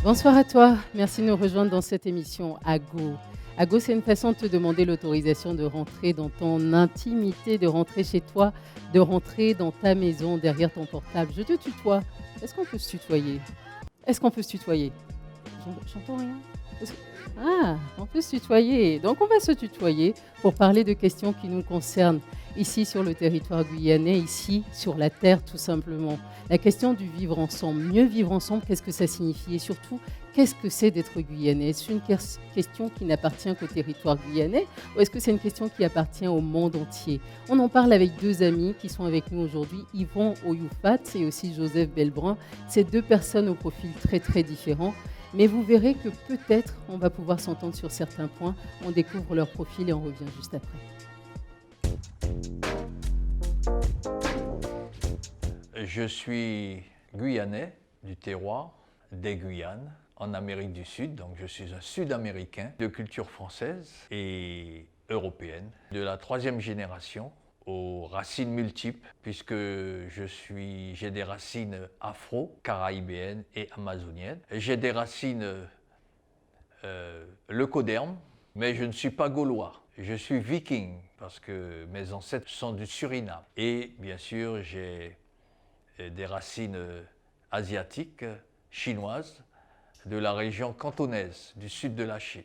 Bonsoir à toi, merci de nous rejoindre dans cette émission Ago. Ago, c'est une façon de te demander l'autorisation de rentrer dans ton intimité, de rentrer chez toi, de rentrer dans ta maison, derrière ton portable. Je te tutoie. Est-ce qu'on peut se tutoyer? Est-ce qu'on peut se tutoyer? J'entends rien. Ah, on peut se tutoyer. Donc, on va se tutoyer pour parler de questions qui nous concernent ici sur le territoire guyanais, ici sur la terre tout simplement. La question du vivre ensemble. Mieux vivre ensemble, qu'est-ce que ça signifie? Et surtout, qu'est-ce que c'est d'être guyanais? Est-ce une question qui n'appartient qu'au territoire guyanais ou est-ce que c'est une question qui appartient au monde entier? On en parle avec deux amis qui sont avec nous aujourd'hui, Yvon Oyoufat et aussi Joseph Belbrun. Ces deux personnes au profil très très différents. Mais vous verrez que peut-être on va pouvoir s'entendre sur certains points. On découvre leur profil et on revient juste après. Je suis guyanais du terroir des Guyanes en Amérique du Sud, donc je suis un Sud-Américain de culture française et européenne, de la troisième génération aux racines multiples, puisque j'ai des racines afro-caraïbéennes et amazoniennes. J'ai des racines leucodermes, mais je ne suis pas gaulois. Je suis viking, parce que mes ancêtres sont du Suriname. Et bien sûr, j'ai des racines asiatiques, chinoises, de la région cantonaise, du sud de la Chine.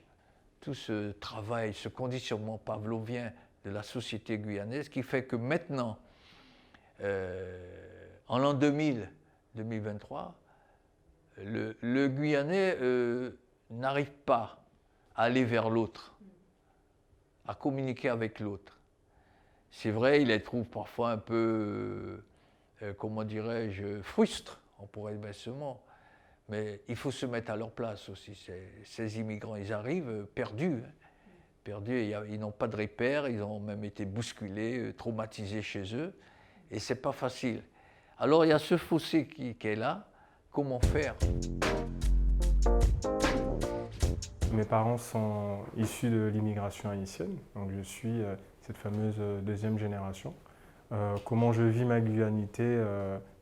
Tout ce travail, ce conditionnement pavlovien de la société guyanaise qui fait que maintenant, en l'an 2023, le Guyanais n'arrive pas à aller vers l'autre, à communiquer avec l'autre. C'est vrai, il les trouve parfois un peu, comment dirais-je, frustres, on pourrait mettre ce mot. Mais il faut se mettre à leur place aussi. Ces immigrants, ils arrivent perdus. Perdus, ils n'ont pas de repères, ils ont même été bousculés, traumatisés chez eux. Et ce n'est pas facile. Alors il y a ce fossé qui est là. Comment faire? Mes parents sont issus de l'immigration haïtienne, donc je suis cette fameuse deuxième génération. Comment je vis ma guyanité,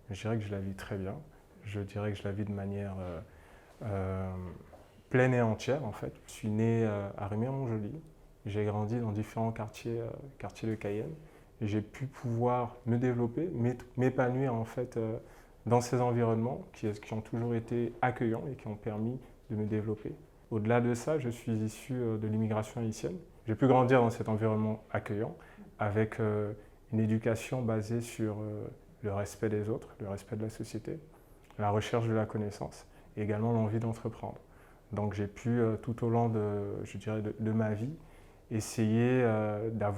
je dirais que je la vis très bien. Je dirais que je la vis de manière pleine et entière en fait. Je suis né à Remire-Montjoly, j'ai grandi dans différents quartiers de Cayenne. Et j'ai pu pouvoir me développer, m'épanouir en fait dans ces environnements qui ont toujours été accueillants et qui ont permis de me développer. Au-delà de ça, je suis issu de l'immigration haïtienne. J'ai pu grandir dans cet environnement accueillant avec une éducation basée sur le respect des autres, le respect de la société, la recherche de la connaissance et également l'envie d'entreprendre. Donc j'ai pu tout au long de ma vie essayer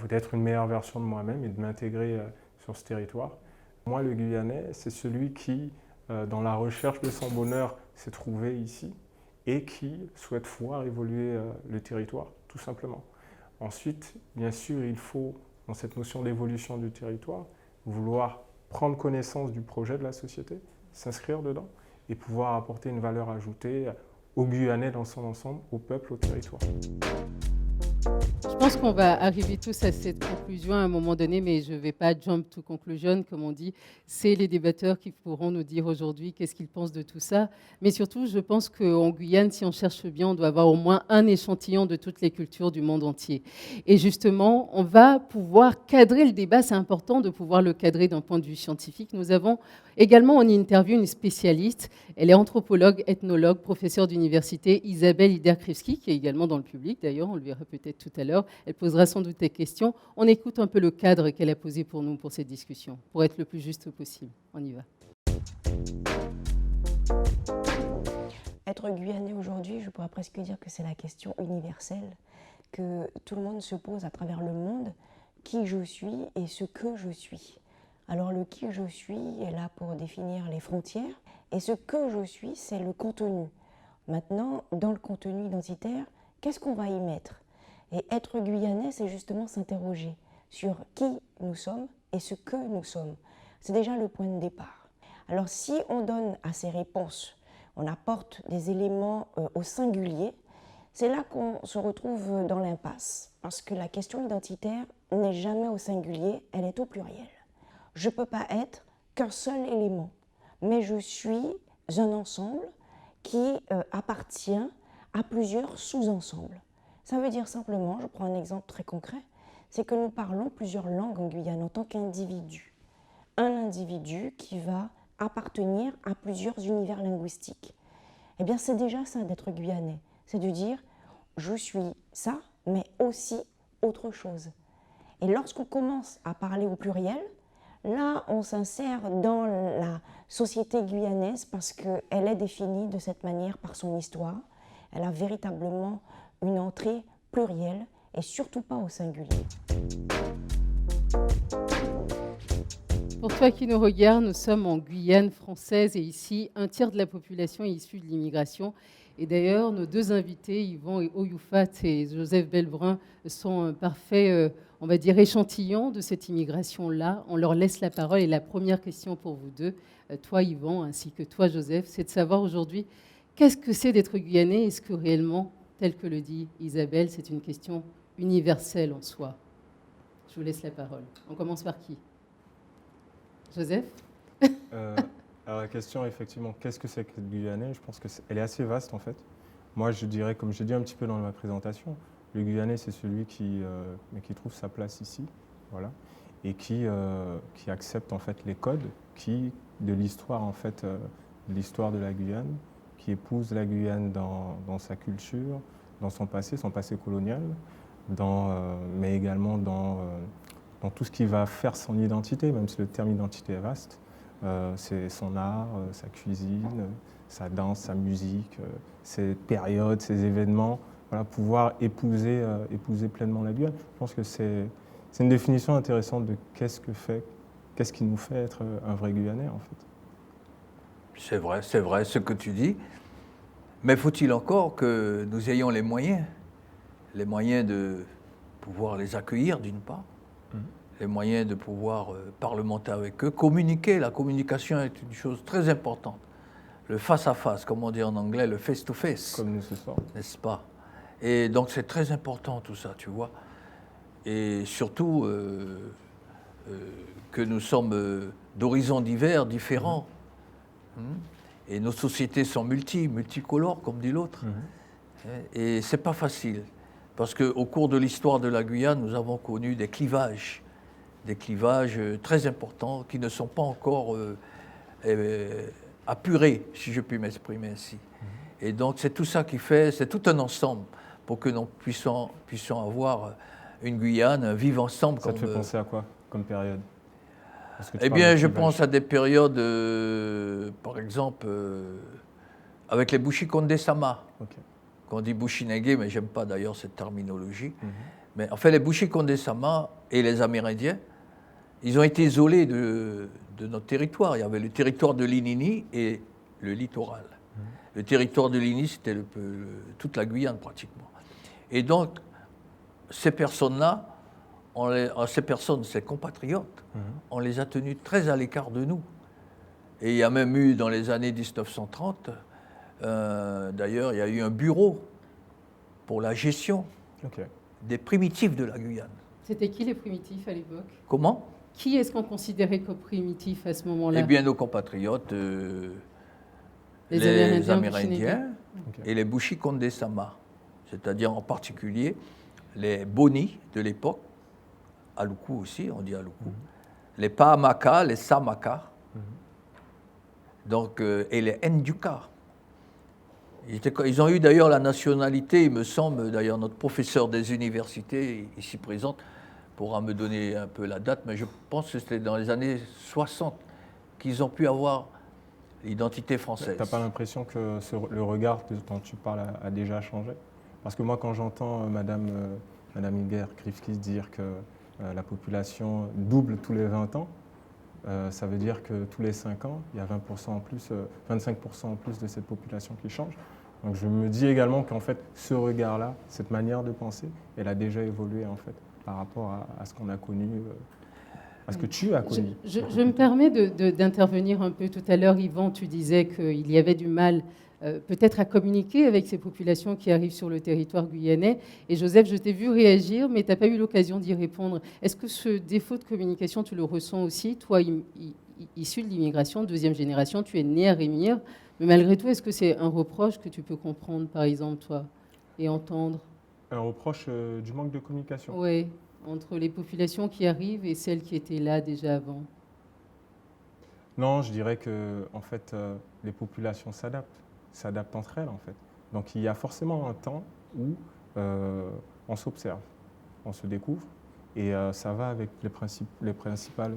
d'être une meilleure version de moi-même et de m'intégrer sur ce territoire. Moi, le Guyanais, c'est celui qui, dans la recherche de son bonheur, s'est trouvé ici et qui souhaite voir évoluer le territoire, tout simplement. Ensuite, bien sûr, il faut, dans cette notion d'évolution du territoire, vouloir prendre connaissance du projet de la société, s'inscrire dedans et pouvoir apporter une valeur ajoutée aux Guyanais dans son ensemble, au peuple, au territoire. Je pense qu'on va arriver tous à cette conclusion à un moment donné, mais je ne vais pas jump to conclusion, comme on dit. C'est les débatteurs qui pourront nous dire aujourd'hui qu'est-ce qu'ils pensent de tout ça. Mais surtout, je pense qu'en Guyane, si on cherche bien, on doit avoir au moins un échantillon de toutes les cultures du monde entier. Et justement, on va pouvoir cadrer le débat. C'est important de pouvoir le cadrer d'un point de vue scientifique. Nous avons également en interview une spécialiste. Elle est anthropologue, ethnologue, professeure d'université, Isabelle Iderkrivski, qui est également dans le public. D'ailleurs, on le verra peut-être tout à l'heure. Elle posera sans doute des questions. On écoute un peu le cadre qu'elle a posé pour nous pour cette discussion, pour être le plus juste possible. On y va. Être guyanais aujourd'hui, je pourrais presque dire que c'est la question universelle que tout le monde se pose à travers le monde, qui je suis et ce que je suis. Alors le qui je suis est là pour définir les frontières et ce que je suis, c'est le contenu. Maintenant, dans le contenu identitaire, qu'est-ce qu'on va y mettre? Et être guyanais, c'est justement s'interroger sur qui nous sommes et ce que nous sommes. C'est déjà le point de départ. Alors si on donne à ces réponses, on apporte des éléments au singulier, c'est là qu'on se retrouve dans l'impasse. Parce que la question identitaire n'est jamais au singulier, elle est au pluriel. Je ne peux pas être qu'un seul élément, mais je suis un ensemble qui appartient à plusieurs sous-ensembles. Ça veut dire simplement, je prends un exemple très concret, c'est que nous parlons plusieurs langues en Guyane en tant qu'individu. Un individu qui va appartenir à plusieurs univers linguistiques. Eh bien, c'est déjà ça d'être guyanais. C'est de dire, je suis ça, mais aussi autre chose. Et lorsqu'on commence à parler au pluriel, là, on s'insère dans la société guyanaise parce qu'elle est définie de cette manière par son histoire. Elle a véritablement une entrée plurielle et surtout pas au singulier. Pour toi qui nous regardes, nous sommes en Guyane française et ici, un tiers de la population est issue de l'immigration. Et d'ailleurs, nos deux invités, Yvan Oyoufat et Joseph Belbrun, sont un parfait, on va dire, échantillon de cette immigration-là. On leur laisse la parole. Et la première question pour vous deux, toi Yvan, ainsi que toi Joseph, c'est de savoir aujourd'hui, qu'est-ce que c'est d'être guyanais? Est-ce que réellement, tel que le dit Isabelle, c'est une question universelle en soi? Je vous laisse la parole. On commence par qui? Joseph? Alors la question, effectivement, qu'est-ce que c'est que le Guyanais? Je pense qu'elle est assez vaste, en fait. Moi, je dirais, comme j'ai dit un petit peu dans ma présentation, le Guyanais, c'est celui qui trouve sa place ici, voilà, et qui accepte, en fait, les codes de l'histoire, en fait, de l'histoire de la Guyane, qui épouse la Guyane dans sa culture, dans son passé colonial, mais également dans tout ce qui va faire son identité, même si le terme identité est vaste. C'est son art, sa cuisine, sa danse, sa musique, ses périodes, ses événements, voilà, pouvoir épouser pleinement la Guyane. Je pense que c'est une définition intéressante de qu'est-ce qui nous fait être un vrai Guyanais, en fait. C'est vrai ce que tu dis, mais faut-il encore que nous ayons les moyens de pouvoir les accueillir d'une part, les moyens de pouvoir parlementer avec eux, communiquer. La communication est une chose très importante. Le face-à-face, comme on dit en anglais, le face-to-face. Comme nous ce soir. N'est-ce pas? Et donc c'est très important tout ça, tu vois. Et surtout que nous sommes d'horizons divers, différents. Et nos sociétés sont multicolores, comme dit l'autre. Et c'est pas facile. Parce qu'au cours de l'histoire de la Guyane, nous avons connu des clivages très importants qui ne sont pas encore apurés, si je puis m'exprimer ainsi. Et donc c'est tout ça qui fait, c'est tout un ensemble pour que nous puissions avoir une Guyane, vivre ensemble. Ça te fait penser à quoi comme période? Eh bien, je pense à des périodes, par exemple, avec les Bouchi-Condé Sama. Okay. Qu'on dit Bouchi-Négué, mais j'aime pas d'ailleurs cette terminologie. Mais en fait, les Bouchi-Condé Sama et les Amérindiens, ils ont été isolés de notre territoire. Il y avait le territoire de l'Inini et le littoral. Le territoire de l'Inini, c'était toute la Guyane pratiquement. Et donc, ces personnes-là, ces compatriotes, on les a tenus très à l'écart de nous. Et il y a même eu, dans les années 1930, d'ailleurs, il y a eu un bureau pour la gestion des primitifs de la Guyane. C'était qui les primitifs à l'époque? Comment? Qui est-ce qu'on considérait comme primitifs à ce moment-là? Eh bien, nos compatriotes, les Amérindiens et les Bouchi-Condé Sama, c'est-à-dire en particulier les Boni de l'époque, Aluku aussi, on dit Aluku, les Pahamaka, les Samaka, donc, et les Nduka. Ils ont eu d'ailleurs la nationalité, il me semble, d'ailleurs notre professeur des universités ici présente pourra me donner un peu la date, mais je pense que c'était dans les années 60 qu'ils ont pu avoir l'identité française. Tu n'as pas l'impression que le regard dont tu parles a déjà changé? Parce que moi, quand j'entends Madame Inger Krivkis dire que la population double tous les 20 ans, ça veut dire que tous les 5 ans, il y a 20% en plus, 25% en plus de cette population qui change. Donc je me dis également qu'en fait, ce regard-là, cette manière de penser, elle a déjà évolué en fait par rapport à ce qu'on a connu, à ce que tu as connu. Je me permets d'intervenir un peu. Tout à l'heure, Yvan, tu disais qu'il y avait du mal peut-être à communiquer avec ces populations qui arrivent sur le territoire guyanais. Et Joseph, je t'ai vu réagir, mais tu n'as pas eu l'occasion d'y répondre. Est-ce que ce défaut de communication, tu le ressens aussi? Toi, issu de l'immigration, deuxième génération, tu es né à Rémire, Mais malgré tout, est-ce que c'est un reproche que tu peux comprendre, par exemple, toi, et entendre? Un reproche du manque de communication. Oui, entre les populations qui arrivent et celles qui étaient là déjà avant. Non, je dirais que en fait, les populations s'adaptent entre elles en fait. Donc il y a forcément un temps où on s'observe, on se découvre, et ça va avec les principales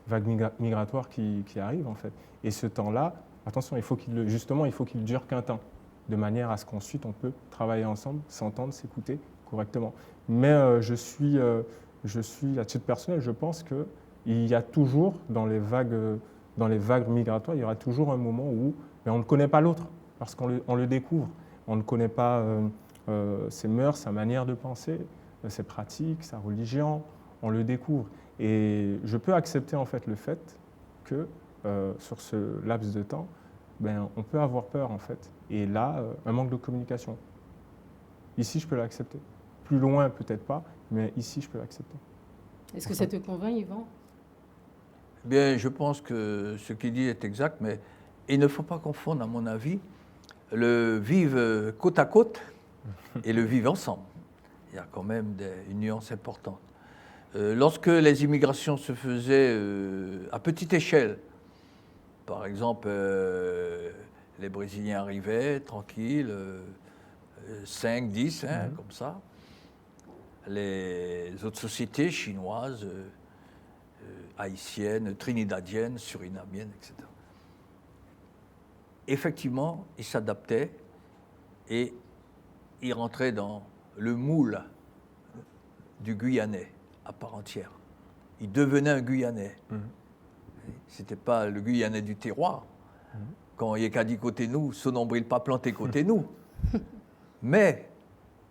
vagues migratoires qui arrivent en fait. Et ce temps-là, attention, il faut qu'il dure qu'un temps, de manière à ce qu'ensuite on peut travailler ensemble, s'entendre, s'écouter correctement. Mais je suis à titre personnel, je pense qu'il y a toujours dans les vagues migratoires, il y aura toujours un moment où on ne connaît pas l'autre, parce qu'on le découvre. On ne connaît pas ses mœurs, sa manière de penser, ses pratiques, sa religion, on le découvre. Et je peux accepter en fait le fait que sur ce laps de temps, on peut avoir peur en fait. Et là, un manque de communication. Ici, je peux l'accepter. Plus loin, peut-être pas, mais ici, je peux l'accepter. Est-ce que ça te convainc, Yvan? Bien, je pense que ce qu'il dit est exact, mais il ne faut pas confondre, à mon avis, le vivre côte à côte et le vivre ensemble. Il y a quand même une nuance importante. Lorsque les immigrations se faisaient à petite échelle, par exemple, les Brésiliens arrivaient tranquilles, 5, 10, comme ça. Les autres sociétés chinoises, haïtiennes, trinidadiennes, surinamiennes, etc. Effectivement, ils s'adaptaient et ils rentraient dans le moule du Guyanais à part entière. Ils devenaient un Guyanais. C'était pas le Guyanais du terroir. Quand il y a qu'à dit côté nous, son nombril pas planté côté nous. Mais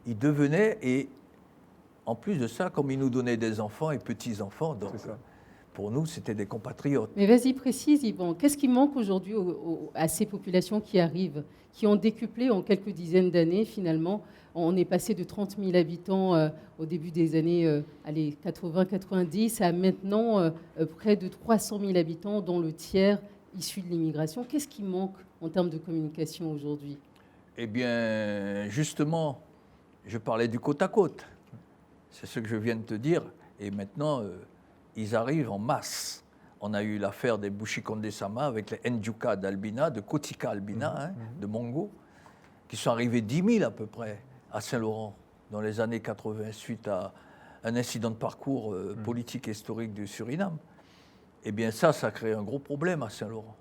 ils devenaient, et en plus de ça, comme ils nous donnaient des enfants et petits-enfants, donc pour nous, c'était des compatriotes. Mais vas-y, précise, Yvan. Qu'est-ce qui manque aujourd'hui à ces populations qui arrivent, qui ont décuplé en quelques dizaines d'années, finalement? On est passé de 30 000 habitants au début des années 80-90 à maintenant près de 300 000 habitants, dont le tiers issu de l'immigration. Qu'est-ce qui manque en termes de communication aujourd'hui? Eh bien, justement, je parlais du côte à côte. C'est ce que je viens de te dire. Et maintenant, ils arrivent en masse. On a eu l'affaire des Bouchikondé Sama avec les Ndjuka d'Albina, de Kotika Albina, de Mongo, qui sont arrivés 10 000 à peu près à Saint-Laurent dans les années 80 suite à un incident de parcours politique et historique du Suriname. Eh bien ça crée un gros problème à Saint-Laurent.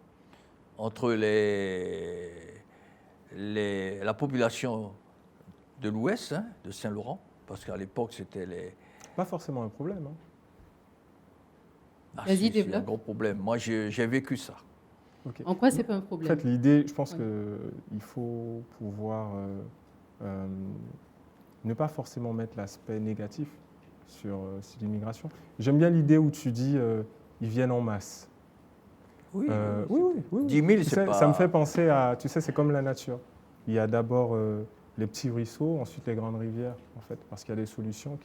Entre la population de l'Ouest, de Saint-Laurent, parce qu'à l'époque c'était les... Pas forcément un problème. Vas-y, développe. C'est un gros problème. Moi, j'ai vécu ça. Okay. En quoi c'est pas un problème? En fait, l'idée, je pense qu'il faut pouvoir ne pas forcément mettre l'aspect négatif sur l'immigration. J'aime bien l'idée où tu dis ils viennent en masse. Oui, oui. 10 000, c'est pas... Ça me fait penser à, tu sais, c'est comme la nature. Il y a d'abord les petits ruisseaux, ensuite les grandes rivières, en fait, parce qu'il y a des solutions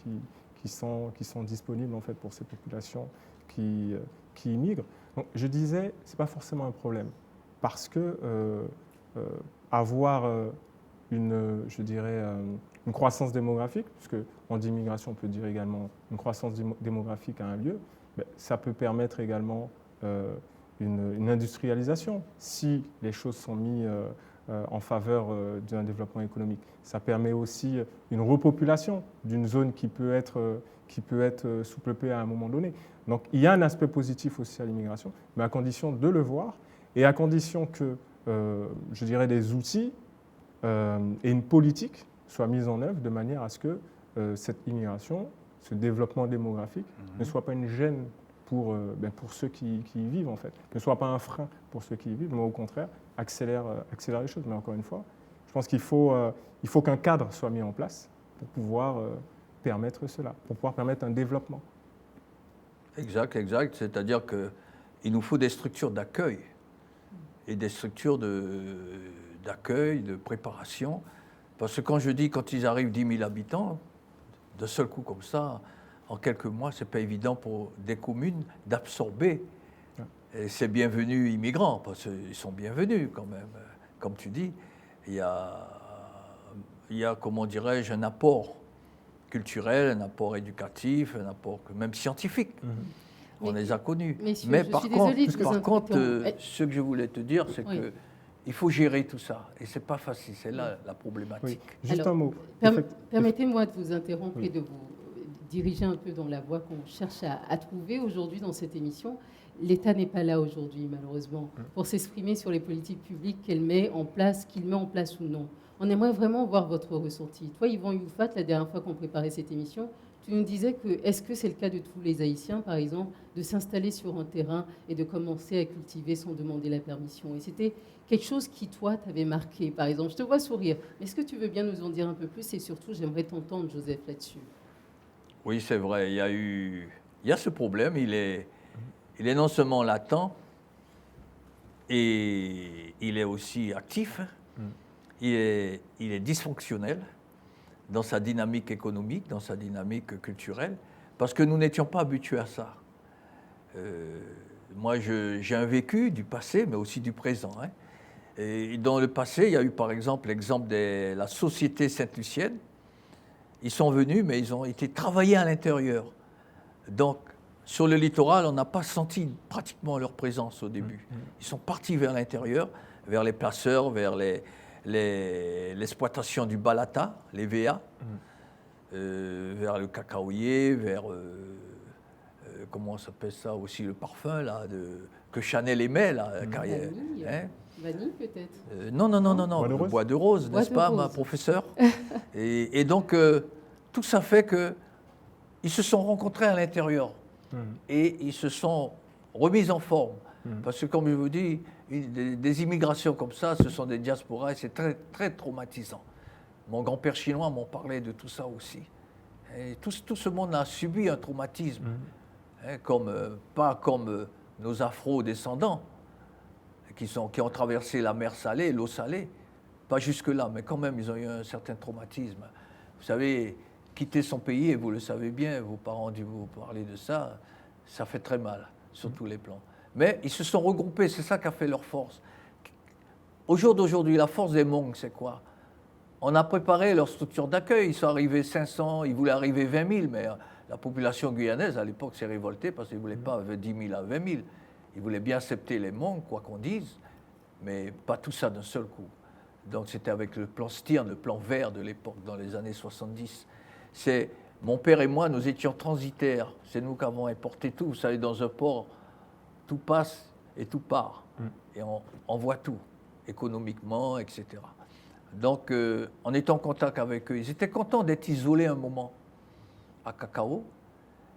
qui sont disponibles en fait pour ces populations qui immigrent. Donc, je disais, c'est pas forcément un problème, parce que avoir une croissance démographique, puisque on dit migration, on peut dire également une croissance démographique à un lieu, ça peut permettre également une industrialisation si les choses sont mises en faveur d'un développement économique. Ça permet aussi une repopulation d'une zone qui peut être sous-peuplée à un moment donné. Donc il y a un aspect positif aussi à l'immigration, mais à condition de le voir et à condition que, je dirais, des outils et une politique soient mis en œuvre de manière à ce que cette immigration, ce développement démographique ne soit pas une gêne pour ceux qui y vivent en fait, ne soit pas un frein pour ceux qui y vivent, mais au contraire accélère les choses. Mais encore une fois, je pense qu'il faut qu'un cadre soit mis en place pour pouvoir permettre cela, pour pouvoir permettre un développement. Exact. C'est-à-dire qu'il nous faut des structures d'accueil et des structures d'accueil, de préparation. Parce que quand ils arrivent 10 000 habitants, d'un seul coup comme ça, en quelques mois, ce n'est pas évident pour des communes d'absorber ces bienvenus immigrants, parce qu'ils sont bienvenus quand même. comme tu dis, il y a comment dirais-je, un apport culturel, un apport éducatif, un apport même scientifique. On les a connus. Messieurs, Mais je par suis contre, désolée de vous interrompre. ce que je voulais te dire, c'est Oui. qu'il faut gérer tout ça. Et ce n'est pas facile, c'est là la problématique. Oui. Juste Alors, un mot. Permettez-moi de vous interrompre Oui. et de vous diriger un peu dans la voie qu'on cherche à trouver aujourd'hui dans cette émission. L'État n'est pas là aujourd'hui, malheureusement, pour s'exprimer sur les politiques publiques qu'il met en place ou non. On aimerait vraiment voir votre ressenti. Toi, Yvan Youfat, la dernière fois qu'on préparait cette émission, tu nous disais que est-ce que c'est le cas de tous les Haïtiens, par exemple, de s'installer sur un terrain et de commencer à cultiver sans demander la permission? Et c'était quelque chose qui, toi, t'avait marqué, par exemple. Je te vois sourire. Mais est-ce que tu veux bien nous en dire un peu plus? Et surtout, j'aimerais t'entendre, Joseph, là-dessus. Oui, c'est vrai. Il y a ce problème. Il est non seulement latent, et il est aussi actif. Il est dysfonctionnel dans sa dynamique économique, dans sa dynamique culturelle, parce que nous n'étions pas habitués à ça. Moi, j'ai un vécu du passé, mais aussi du présent. Et dans le passé, il y a eu par exemple l'exemple de la Société Sainte-Lucienne. Ils sont venus, mais ils ont été travaillés à l'intérieur. Donc, sur le littoral, on n'a pas senti pratiquement leur présence au début. Ils sont partis vers l'intérieur, vers les placeurs, vers l'exploitation du balata, les VA, vers le cacaoyer, vers, comment on s'appelle ça aussi, le parfum là, que Chanel aimait, là, carrière. Vanille peut-être Non, le bois de rose, n'est-ce pas, ma professeure? et donc, tout ça fait qu'ils se sont rencontrés à l'intérieur et ils se sont remis en forme. Parce que, comme je vous dis, des immigrations comme ça, ce sont des diasporas et c'est très, très traumatisant. Mon grand-père chinois m'en parlait de tout ça aussi. Et tout ce monde a subi un traumatisme, pas comme nos afro-descendants qui ont traversé la mer Salée, l'eau salée. Pas jusque-là, mais quand même, ils ont eu un certain traumatisme. Vous savez, quitter son pays, et vous le savez bien, vos parents ont dû vous parler de ça, ça fait très mal, sur tous les plans. Mais ils se sont regroupés, c'est ça qui a fait leur force. Au jour d'aujourd'hui, la force des Hmong, c'est quoi? On a préparé leur structure d'accueil, ils sont arrivés 500, ils voulaient arriver 20 000, mais la population guyanaise, à l'époque, s'est révoltée parce qu'ils ne voulaient pas 10 000 à 20 000. Ils voulaient bien accepter les Hmong, quoi qu'on dise, mais pas tout ça d'un seul coup. Donc c'était avec le plan Stirn, le plan vert de l'époque, dans les années 70. Mon père et moi, nous étions transitaires. C'est nous qui avons importé tout. Vous savez, dans un port, tout passe et tout part. Et on voit tout, économiquement, etc. Donc, on était en contact avec eux. Ils étaient contents d'être isolés un moment à Cacao.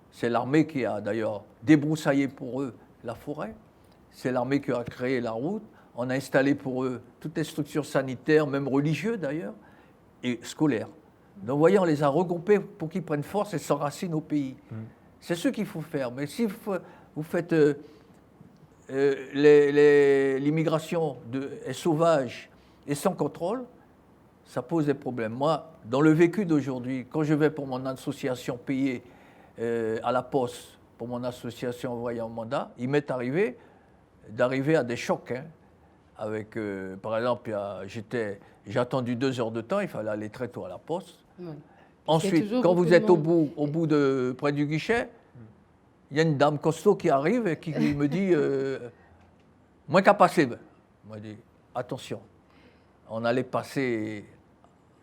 C'est l'armée qui a d'ailleurs débroussaillé pour eux la forêt. C'est l'armée qui a créé la route. On a installé pour eux toutes les structures sanitaires, même religieuses d'ailleurs, et scolaires. Donc, vous voyez, on les a regroupés pour qu'ils prennent force et s'enracinent au pays. C'est ce qu'il faut faire. Mais si vous faites l'immigration est sauvage et sans contrôle, ça pose des problèmes. Moi, dans le vécu d'aujourd'hui, quand je vais pour mon association payer à la poste, pour mon association envoyée en mandat, il m'est arrivé d'arriver à des chocs. Avec, par exemple, j'ai attendu 2 heures de temps, il fallait aller très tôt à la poste. Ouais. Ensuite, quand vous êtes au bout près du guichet, il y a une dame costaud qui arrive et qui me dit « Moins qu'à passer ». Moi, je dis « Attention, on allait passer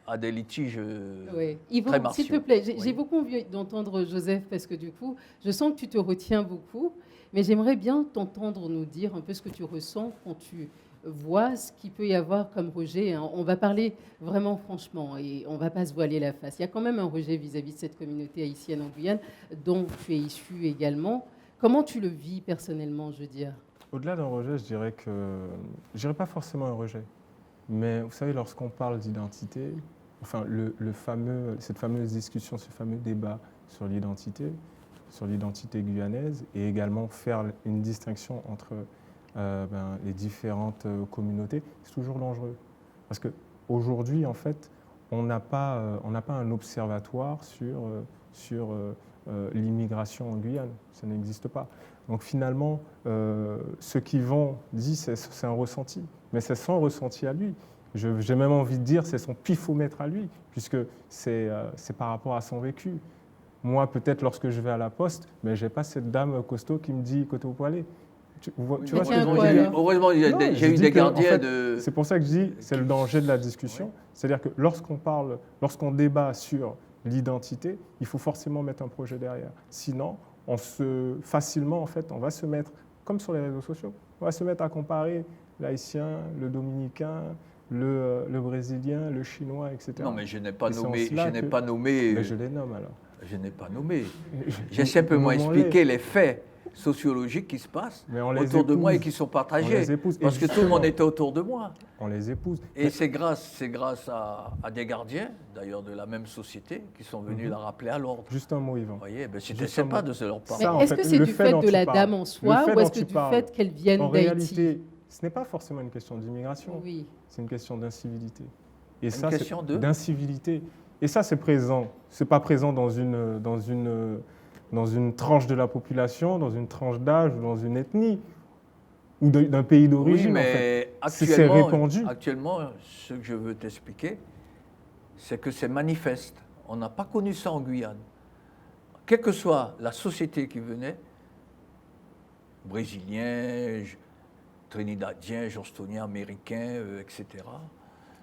à des litiges très martiaux. S'il te plaît, j'ai beaucoup envie d'entendre Joseph parce que du coup, je sens que tu te retiens beaucoup, mais j'aimerais bien t'entendre nous dire un peu ce que tu ressens quand tu vois ce qu'il peut y avoir comme rejet. On va parler vraiment franchement et on ne va pas se voiler la face. Il y a quand même un rejet vis-à-vis de cette communauté haïtienne en Guyane, dont tu es issu également. Comment tu le vis personnellement, je veux dire? Au-delà d'un rejet, je dirais pas forcément un rejet. Mais vous savez, lorsqu'on parle d'identité, enfin, cette fameuse discussion, ce fameux débat sur l'identité guyanaise, et également faire une distinction entre les différentes communautés, c'est toujours dangereux. Parce qu'aujourd'hui, en fait, on n'a pas un observatoire sur l'immigration en Guyane. Ça n'existe pas. Donc finalement, ce qu'Yvan dit, c'est un ressenti. Mais c'est son ressenti à lui. J'ai même envie de dire c'est son pifomètre à lui, puisque c'est par rapport à son vécu. Moi, peut-être lorsque je vais à la poste, mais je n'ai pas cette dame costaud qui me dit « côté au poilé ». Tu vois ce que je veux dire? Heureusement, j'ai eu des gardiens de... C'est pour ça que je dis c'est le danger de la discussion. Ouais. C'est-à-dire que lorsqu'on débat sur l'identité, il faut forcément mettre un projet derrière. Sinon, facilement, en fait, on va se mettre, comme sur les réseaux sociaux, on va se mettre à comparer l'haïtien, le dominicain, le brésilien, le chinois, etc. Non, mais je n'ai pas nommé... Mais je les nomme alors. Je n'ai pas nommé. J'ai simplement expliqué les faits sociologiques qui se passent autour de moi et qui sont partagés. Parce que tout le monde était autour de moi. On les épouse. Et c'est grâce à des gardiens, d'ailleurs de la même société, qui sont venus la rappeler à l'ordre. Juste un mot, Yvan. Vous voyez, ben c'était sympa de se leur parler. Est-ce que c'est du fait de la dame en soi ou est-ce que du fait qu'elle vienne d'Haïti? En réalité, ce n'est pas forcément une question d'immigration. Oui. C'est une question d'incivilité. Et une ça, question d'incivilité. Et ça, c'est présent. Ce n'est pas présent dans une tranche de la population, dans une tranche d'âge ou dans une ethnie ou d'un pays d'origine. Oui, mais en fait. C'est répandu. Actuellement, ce que je veux t'expliquer, c'est que c'est manifeste. On n'a pas connu ça en Guyane. Quelle que soit la société qui venait, brésilien, trinidadien, johnstonien, américain, etc.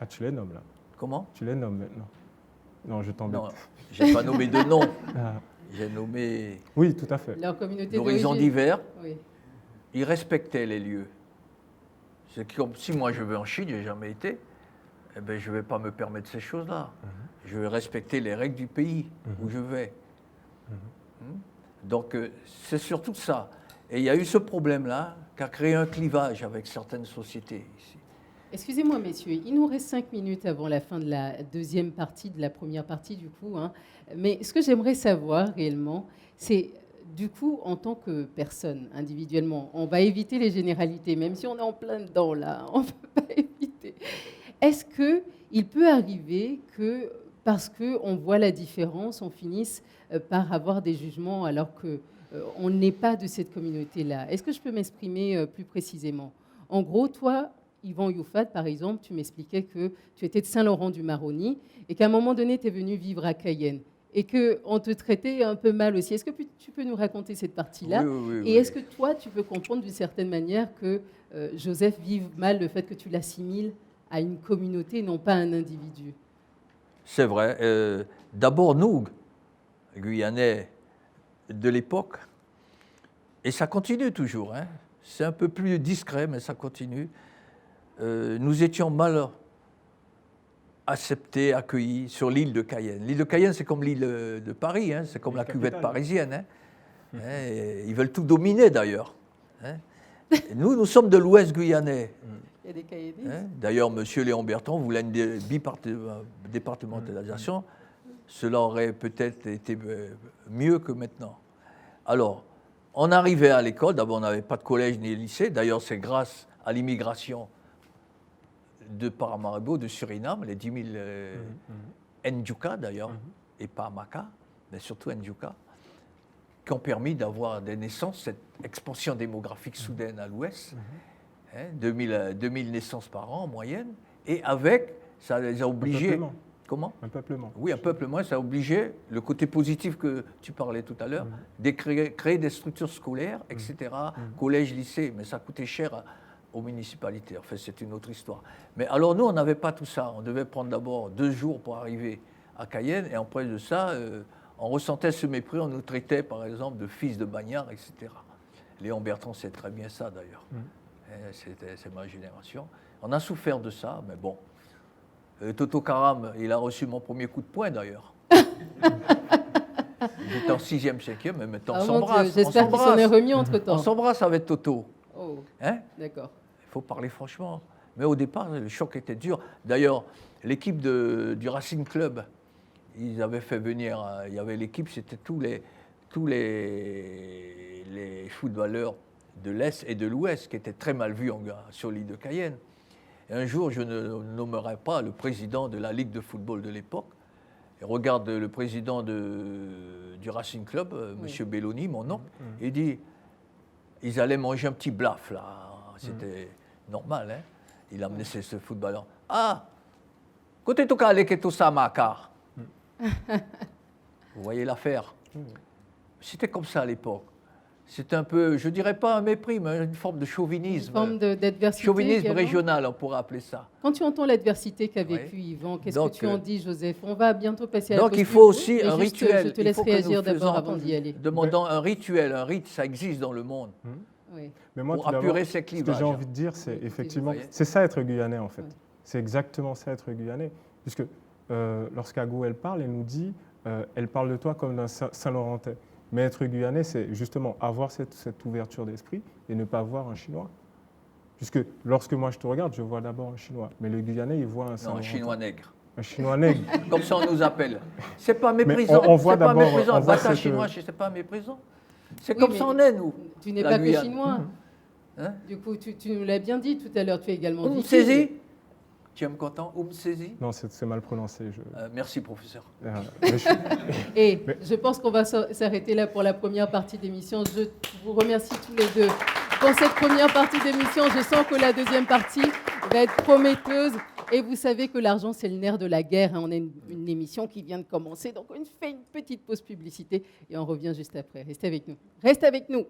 Ah, tu les nommes là. Comment? Tu les nommes maintenant. Non, je t'embête. Non, je n'ai pas nommé de nom. J'ai nommé oui, tout à fait. Leur communauté d'horizons divers. Oui. Ils respectaient les lieux. C'est comme si moi je vais en Chine, je n'ai jamais été, eh ben, je ne vais pas me permettre ces choses-là. Je vais respecter les règles du pays où je vais. Donc c'est surtout ça. Et il y a eu ce problème-là qui a créé un clivage avec certaines sociétés ici. Excusez-moi, messieurs, il nous reste 5 minutes avant la fin de la deuxième partie, de la première partie du coup. Hein. Mais ce que j'aimerais savoir réellement, c'est du coup, en tant que personne, individuellement, on va éviter les généralités, même si on est en plein dedans là, on ne peut pas éviter. Est-ce qu'il peut arriver que, parce qu'on voit la différence, on finisse par avoir des jugements alors qu'on n'est pas de cette communauté-là? Est-ce que je peux m'exprimer plus précisément? En gros, toi, Yvan Youfat, par exemple, tu m'expliquais que tu étais de Saint-Laurent-du-Maroni et qu'à un moment donné, tu es venu vivre à Cayenne et qu'on te traitait un peu mal aussi. Est-ce que tu peux nous raconter cette partie-là? Oui, et est-ce que toi, tu peux comprendre d'une certaine manière que Joseph vive mal le fait que tu l'assimiles à une communauté et non pas à un individu? C'est vrai. D'abord, nous, Guyanais de l'époque, et ça continue toujours, hein, c'est un peu plus discret, mais ça continue. Nous étions mal acceptés, accueillis sur l'île de Cayenne. L'île de Cayenne, c'est comme l'île de Paris, hein, c'est comme la cuvette parisienne. Hein. Ils veulent tout dominer d'ailleurs. Hein. Nous sommes de l'Ouest guyanais. Il y a des Cayennistes. Hein. D'ailleurs, M. Léon Berton voulait une départementalisation. Cela aurait peut-être été mieux que maintenant. Alors, on arrivait à l'école, d'abord on n'avait pas de collège ni de lycée. D'ailleurs, c'est grâce à l'immigration de Paramaribo, de Suriname, les 10 000 Ndjuka d'ailleurs, et pas Amaka, mais surtout Ndjuka, qui ont permis d'avoir des naissances, cette expansion démographique soudaine à l'ouest, 2000 naissances par an en moyenne, et avec, ça les a obligés... Un peuplement. Comment? Un peuplement. Oui, un peuplement, ça a obligé, le côté positif que tu parlais tout à l'heure, de créer des structures scolaires, etc., collège, lycée, mais ça coûtait cher aux municipalités. Enfin, c'est une autre histoire. Mais alors, nous, on n'avait pas tout ça. On devait prendre d'abord 2 jours pour arriver à Cayenne, et après de ça, on ressentait ce mépris. On nous traitait, par exemple, de fils de bagnards, etc. Léon Bertrand sait très bien ça, d'ailleurs. C'est ma génération. On a souffert de ça, mais bon. Toto Karam, il a reçu mon premier coup de poing, d'ailleurs. J'étais en 6e, 5e, mais maintenant on s'embrasse. J'espère qu'il s'en est remis entre-temps. On s'embrasse avec Toto. Oh, hein? D'accord. Il faut parler franchement. Mais au départ, le choc était dur. D'ailleurs, l'équipe du Racing Club, ils avaient fait venir, il y avait l'équipe, c'était tous les footballeurs de l'Est et de l'Ouest qui étaient très mal vus sur l'île de Cayenne. Et un jour, je ne nommerai pas le président de la Ligue de football de l'époque, Et regarde le président du Racing Club, M. Belloni, mon oncle, il dit, ils allaient manger un petit blaf, là. C'était normal, hein. Il a mené ce footballeur. Ah, côté tout cas, que tout ça, Macar. Vous voyez l'affaire. C'était comme ça à l'époque. C'est un peu, je dirais pas un mépris, mais une forme de chauvinisme. Une forme d'adversité. Chauvinisme régional, on pourrait appeler ça. Quand tu entends l'adversité qu'a vécu Yvan, qu'est-ce que tu en dis, Joseph? On va bientôt passer à la pause. Donc il faut aussi un rituel. Je te laisse réagir d'abord avant d'y aller. Demandant un rituel, un rite, ça existe dans le monde. Oui. Mais moi, Pour apurer ces clivages. Ce que j'ai envie de dire, c'est effectivement, c'est ça être guyanais en fait. Oui. C'est exactement ça être guyanais. Puisque lorsqu'Ago elle parle, elle nous dit, elle parle de toi comme d'un Saint-Laurentais. Mais être guyanais, c'est justement avoir cette ouverture d'esprit et ne pas voir un Chinois. Puisque lorsque moi je te regarde, je vois d'abord un Chinois. Mais le guyanais, il voit un Saint-Laurentais. Non, un Chinois nègre. Un Chinois nègre. Comme ça on nous appelle. C'est pas méprisant. On voit c'est pas d'abord, méprisant. on voit Bata cette- chinois, c'est pas méprisant. C'est Oui, comme mais ça on est, nous. Tu n'es La pas que Guyane. chinois. Hein? Du coup, tu nous l'as bien dit tout à l'heure, tu es également Vous me viking. saisissez? Tu es content? Vous me saisissez? Non, c'est mal prononcé. Merci, professeur. Mais je- Et je pense qu'on va s'arrêter là pour la première partie d'émission. Je vous remercie tous les deux pour cette première partie d'émission. Je sens que la deuxième partie va être prometteuse. Et vous savez que l'argent, c'est le nerf de la guerre. On a une émission qui vient de commencer. Donc, on fait une petite pause publicité et on revient juste après. Restez avec nous. Restez avec nous.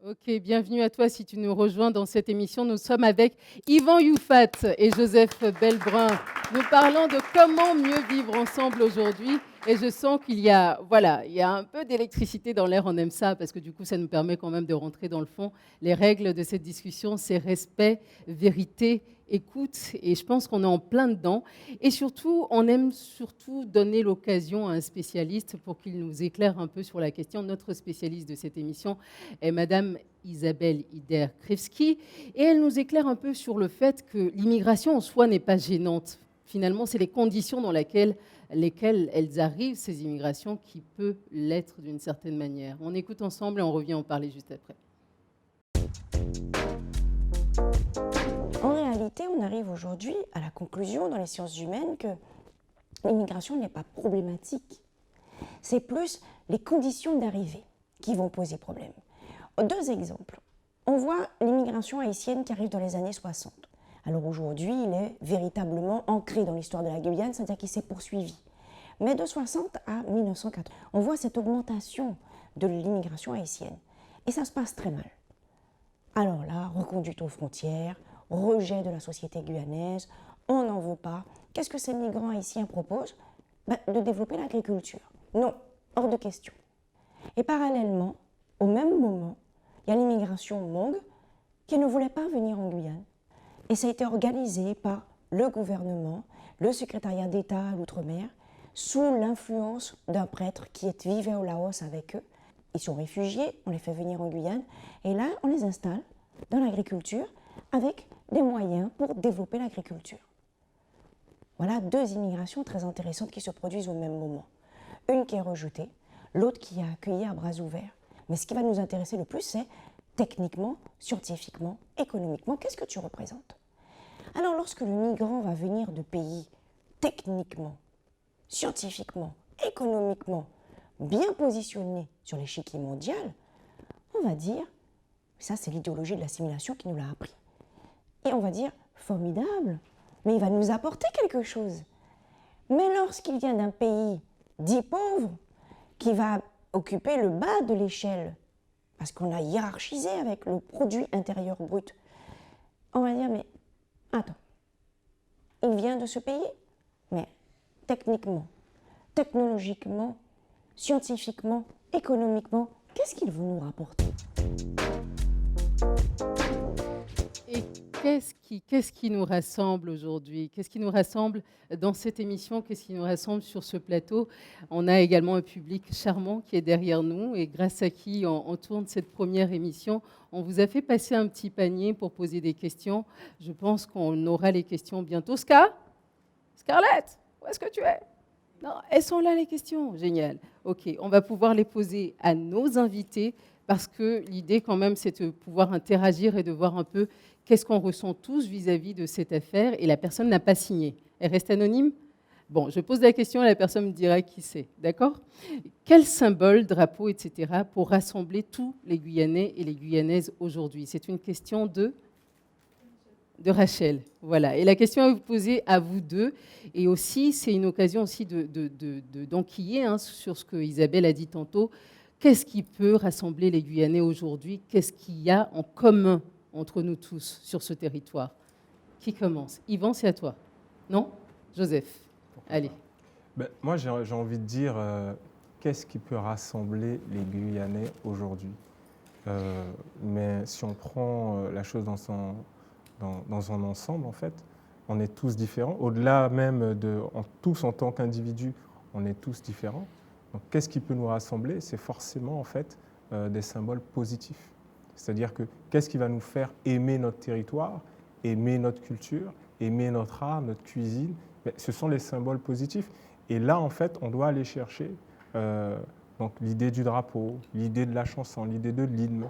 Ok, bienvenue à toi si tu nous rejoins dans cette émission. Nous sommes avec Yvan Youfat et Joseph Belbrun. Nous parlons de comment mieux vivre ensemble aujourd'hui. Et je sens qu'il y a, il y a un peu d'électricité dans l'air. On aime ça parce que du coup, ça nous permet quand même de rentrer dans le fond. Les règles de cette discussion, c'est respect, vérité, écoute. Et je pense qu'on est en plein dedans. Et surtout, on aime surtout donner l'occasion à un spécialiste pour qu'il nous éclaire un peu sur la question. Notre spécialiste de cette émission est Madame Isabelle Ider-Krivski. Et elle nous éclaire un peu sur le fait que l'immigration en soi n'est pas gênante. Finalement, c'est les conditions dans lesquelles elles arrivent, ces immigrations, qui peuvent l'être d'une certaine manière. On écoute ensemble et on revient en parler juste après. En réalité, on arrive aujourd'hui à la conclusion dans les sciences humaines que l'immigration n'est pas problématique. C'est plus les conditions d'arrivée qui vont poser problème. Deux exemples. On voit l'immigration haïtienne qui arrive dans les années 60. Alors aujourd'hui, il est véritablement ancré dans l'histoire de la Guyane, c'est-à-dire qu'il s'est poursuivi. Mais de 60 à 1980, on voit cette augmentation de l'immigration haïtienne. Et ça se passe très mal. Alors là, reconduite aux frontières, rejet de la société guyanaise, on n'en veut pas. Qu'est-ce que ces migrants haïtiens proposent? De développer l'agriculture. Non, hors de question. Et parallèlement, au même moment, il y a l'immigration Hmong qui ne voulait pas venir en Guyane. Et ça a été organisé par le gouvernement, le secrétariat d'État à l'outre-mer, sous l'influence d'un prêtre qui vivait au Laos avec eux. Ils sont réfugiés, on les fait venir en Guyane, et là, on les installe dans l'agriculture avec des moyens pour développer l'agriculture. Voilà deux immigrations très intéressantes qui se produisent au même moment. Une qui est rejetée, l'autre qui est accueillie à bras ouverts. Mais ce qui va nous intéresser le plus, c'est techniquement, scientifiquement, économiquement, qu'est-ce que tu représentes? Alors lorsque le migrant va venir de pays techniquement, scientifiquement, économiquement bien positionnés sur l'échiquier mondial, on va dire, ça c'est l'idéologie de l'assimilation qui nous l'a appris, et on va dire, formidable, mais il va nous apporter quelque chose. Mais lorsqu'il vient d'un pays dit pauvre, qui va occuper le bas de l'échelle, parce qu'on a hiérarchisé avec le produit intérieur brut, on va dire, mais attends, il vient de ce pays, mais techniquement, technologiquement, scientifiquement, économiquement, qu'est-ce qu'il veut nous rapporter? Et qu'est-ce qui nous rassemble aujourd'hui? Qu'est-ce qui nous rassemble dans cette émission? Qu'est-ce qui nous rassemble sur ce plateau? On a également un public charmant qui est derrière nous et grâce à qui on tourne cette première émission. On vous a fait passer un petit panier pour poser des questions. Je pense qu'on aura les questions bientôt. Scarlett, où est-ce que tu es? Non, elles sont là les questions. Génial. OK, on va pouvoir les poser à nos invités parce que l'idée quand même c'est de pouvoir interagir et de voir un peu qu'est-ce qu'on ressent tous vis-à-vis de cette affaire et la personne n'a pas signé. Elle reste anonyme? Bon, je pose la question et la personne me dira qui c'est. D'accord? Quel symbole, drapeau, etc. pour rassembler tous les Guyanais et les Guyanaises aujourd'hui? C'est une question de Rachel. Voilà. Et la question est posée à vous deux. Et aussi, c'est une occasion aussi d'enquiller sur ce que Isabelle a dit tantôt. Qu'est-ce qui peut rassembler les Guyanais aujourd'hui? Qu'est-ce qu'il y a en commun entre nous tous sur ce territoire? Qui commence? Yvan, c'est à toi. Non? Joseph. Allez. Ben, moi, j'ai envie de dire, qu'est-ce qui peut rassembler les Guyanais aujourd'hui? Mais si on prend la chose dans un ensemble, en fait, on est tous différents. Au-delà même tous en tant qu'individus, on est tous différents. Donc, qu'est-ce qui peut nous rassembler? C'est forcément en fait des symboles positifs. C'est-à-dire que qu'est-ce qui va nous faire aimer notre territoire, aimer notre culture, aimer notre art, notre cuisine? Mais ce sont les symboles positifs. Et là, en fait, on doit aller chercher donc l'idée du drapeau, l'idée de la chanson, l'idée de l'hymne,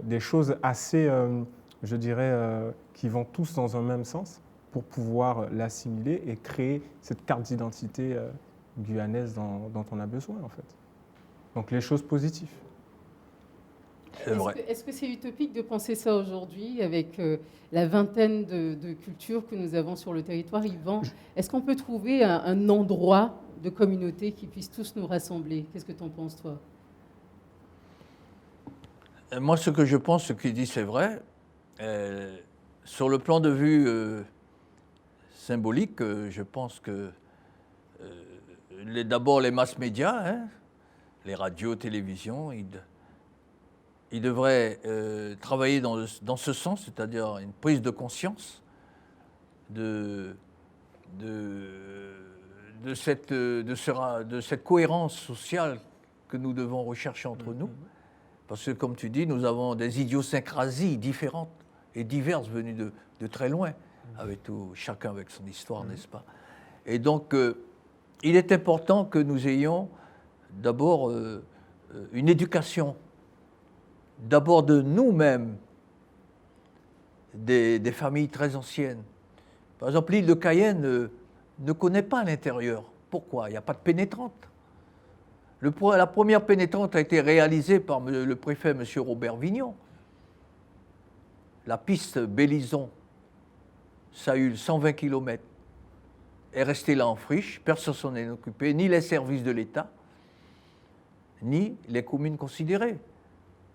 des choses assez, je dirais, qui vont tous dans un même sens pour pouvoir l'assimiler et créer cette carte d'identité guyanaise dont on a besoin, en fait. Donc les choses positives. Est-ce que c'est utopique de penser ça aujourd'hui avec la vingtaine de cultures que nous avons sur le territoire, Yvan? Est-ce qu'on peut trouver un endroit de communauté qui puisse tous nous rassembler? Qu'est-ce que tu en penses, toi? Moi, ce que je pense, ce qu'il dit, c'est vrai. Sur le plan de vue symbolique, je pense que d'abord les masses médias, les radios, télévisions, ils devraient travailler dans ce sens, c'est-à-dire une prise de conscience de cette cohérence sociale que nous devons rechercher entre nous. Parce que, comme tu dis, nous avons des idiosyncrasies différentes et diverses venues de très loin, avec chacun avec son histoire, n'est-ce pas? Et donc, il est important que nous ayons d'abord une éducation, d'abord de nous-mêmes, des familles très anciennes. Par exemple, l'île de Cayenne ne connaît pas l'intérieur. Pourquoi? Il n'y a pas de pénétrante. La première pénétrante a été réalisée par le préfet, M. Robert Vignon. La piste Bélizon-Saül, 120 km, est restée là en friche, personne s'en est occupé, ni les services de l'État, ni les communes considérées.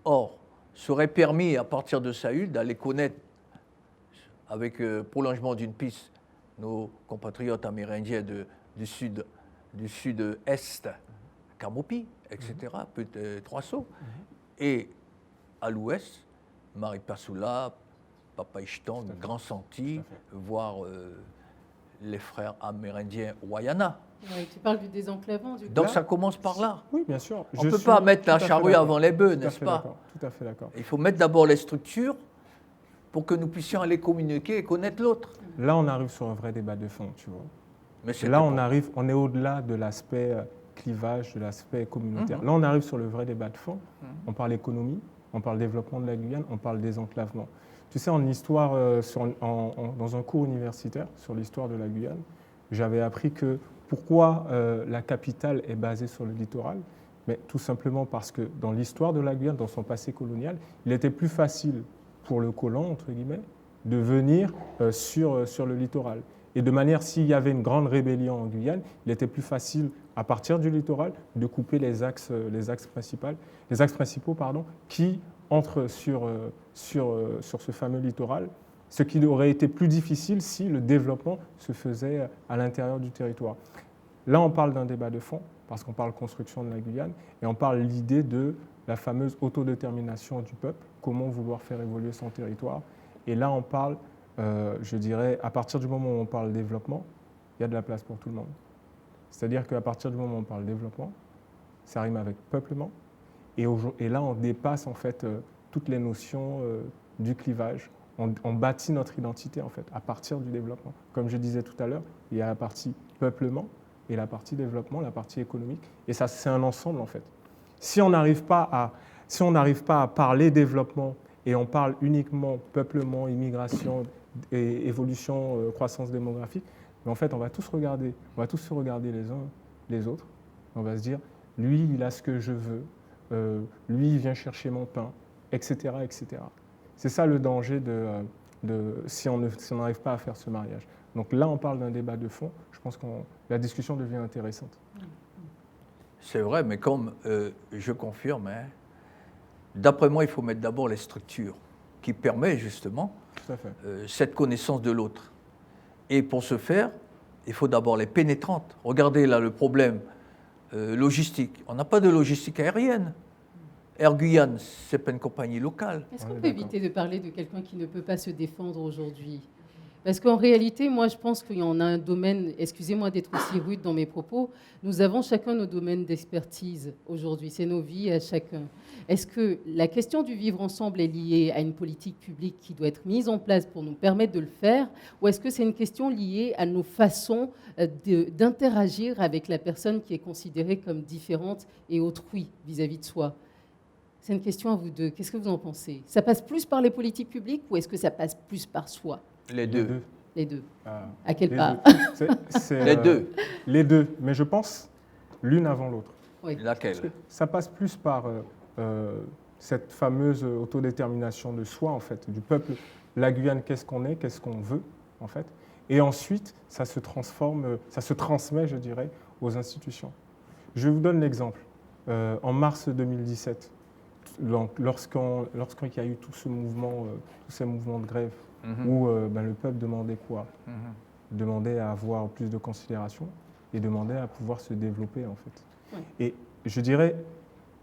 Or, ça aurait permis, à partir de Saül, d'aller connaître, avec prolongement d'une piste, nos compatriotes amérindiens du sud-est, Camopi, etc., peut-être Trois-Sauts, et à l'ouest, Maripasoula, Papaïchtong, Grand Santi, voire les frères amérindiens Wayana. Oui, tu parles du désenclavement, du coup. Donc ça commence par là. Oui, bien sûr. On ne peut pas mettre la charrue avant les bœufs, n'est-ce pas? Tout à fait d'accord. Il faut mettre d'abord les structures pour que nous puissions aller communiquer et connaître l'autre. Là, on arrive sur un vrai débat de fond, tu vois. Mais là, on est au-delà de l'aspect clivage, de l'aspect communautaire. Là, on arrive sur le vrai débat de fond. On parle économie, on parle développement de la Guyane, on parle désenclavement. Tu sais, en histoire, dans un cours universitaire sur l'histoire de la Guyane, j'avais appris que pourquoi la capitale est basée sur le littoral, mais tout simplement parce que dans l'histoire de la Guyane, dans son passé colonial, il était plus facile pour le colon, entre guillemets, de venir sur le littoral. Et de manière, s'il y avait une grande rébellion en Guyane, il était plus facile, à partir du littoral, de couper les axes principaux qui entrent sur ce fameux littoral, ce qui aurait été plus difficile si le développement se faisait à l'intérieur du territoire. Là, on parle d'un débat de fond, parce qu'on parle construction de la Guyane, et on parle l'idée de la fameuse autodétermination du peuple, comment vouloir faire évoluer son territoire. Et là, on parle, je dirais, à partir du moment où on parle développement, il y a de la place pour tout le monde. C'est-à-dire qu'à partir du moment où on parle développement, ça rime avec peuplement, et là, on dépasse en fait toutes les notions du clivage. On bâtit notre identité en fait à partir du développement. Comme je disais tout à l'heure, il y a la partie peuplement et la partie développement, la partie économique, et ça, c'est un ensemble en fait. Si on n'arrive pas à parler développement et on parle uniquement peuplement, immigration, et évolution, croissance démographique, mais en fait, on va tous se regarder les uns les autres. On va se dire, lui, il a ce que je veux, lui, il vient chercher mon pain, etc., etc. C'est ça le danger si on n'arrive pas à faire ce mariage. Donc là, on parle d'un débat de fond. Je pense que la discussion devient intéressante. C'est vrai, mais comme je confirme, hein, d'après moi, il faut mettre d'abord les structures qui permettent justement cette connaissance de l'autre. Et pour ce faire, il faut d'abord les pénétrantes. Regardez là le problème logistique. On n'a pas de logistique aérienne. Air Guyane, ce n'est pas une compagnie locale. Est-ce qu'on peut éviter de parler de quelqu'un qui ne peut pas se défendre aujourd'hui ? Parce qu'en réalité, moi, je pense qu'il y en a un domaine, excusez-moi d'être aussi rude dans mes propos, nous avons chacun nos domaines d'expertise aujourd'hui, c'est nos vies à chacun. Est-ce que la question du vivre ensemble est liée à une politique publique qui doit être mise en place pour nous permettre de le faire, ou est-ce que c'est une question liée à nos façons d'interagir avec la personne qui est considérée comme différente et autrui vis-à-vis de soi ? C'est une question à vous deux. Qu'est-ce que vous en pensez ? Ça passe plus par les politiques publiques ou est-ce que ça passe plus par soi ? Les deux. Les deux. À quelle part ? Les deux. Les deux. Mais je pense l'une avant l'autre. Oui. Laquelle ? Ça passe plus par cette fameuse autodétermination de soi, en fait, du peuple. La Guyane, qu'est-ce qu'on est, qu'est-ce qu'on veut, en fait. Et ensuite, ça se transforme, ça se transmet, je dirais, aux institutions. Je vous donne l'exemple. En mars 2017, lorsqu'il y a eu tout ce mouvement, tous ces mouvements de grève, où le peuple demandait quoi ? Demandait à avoir plus de considération et demandait à pouvoir se développer, en fait. Ouais. Et je dirais,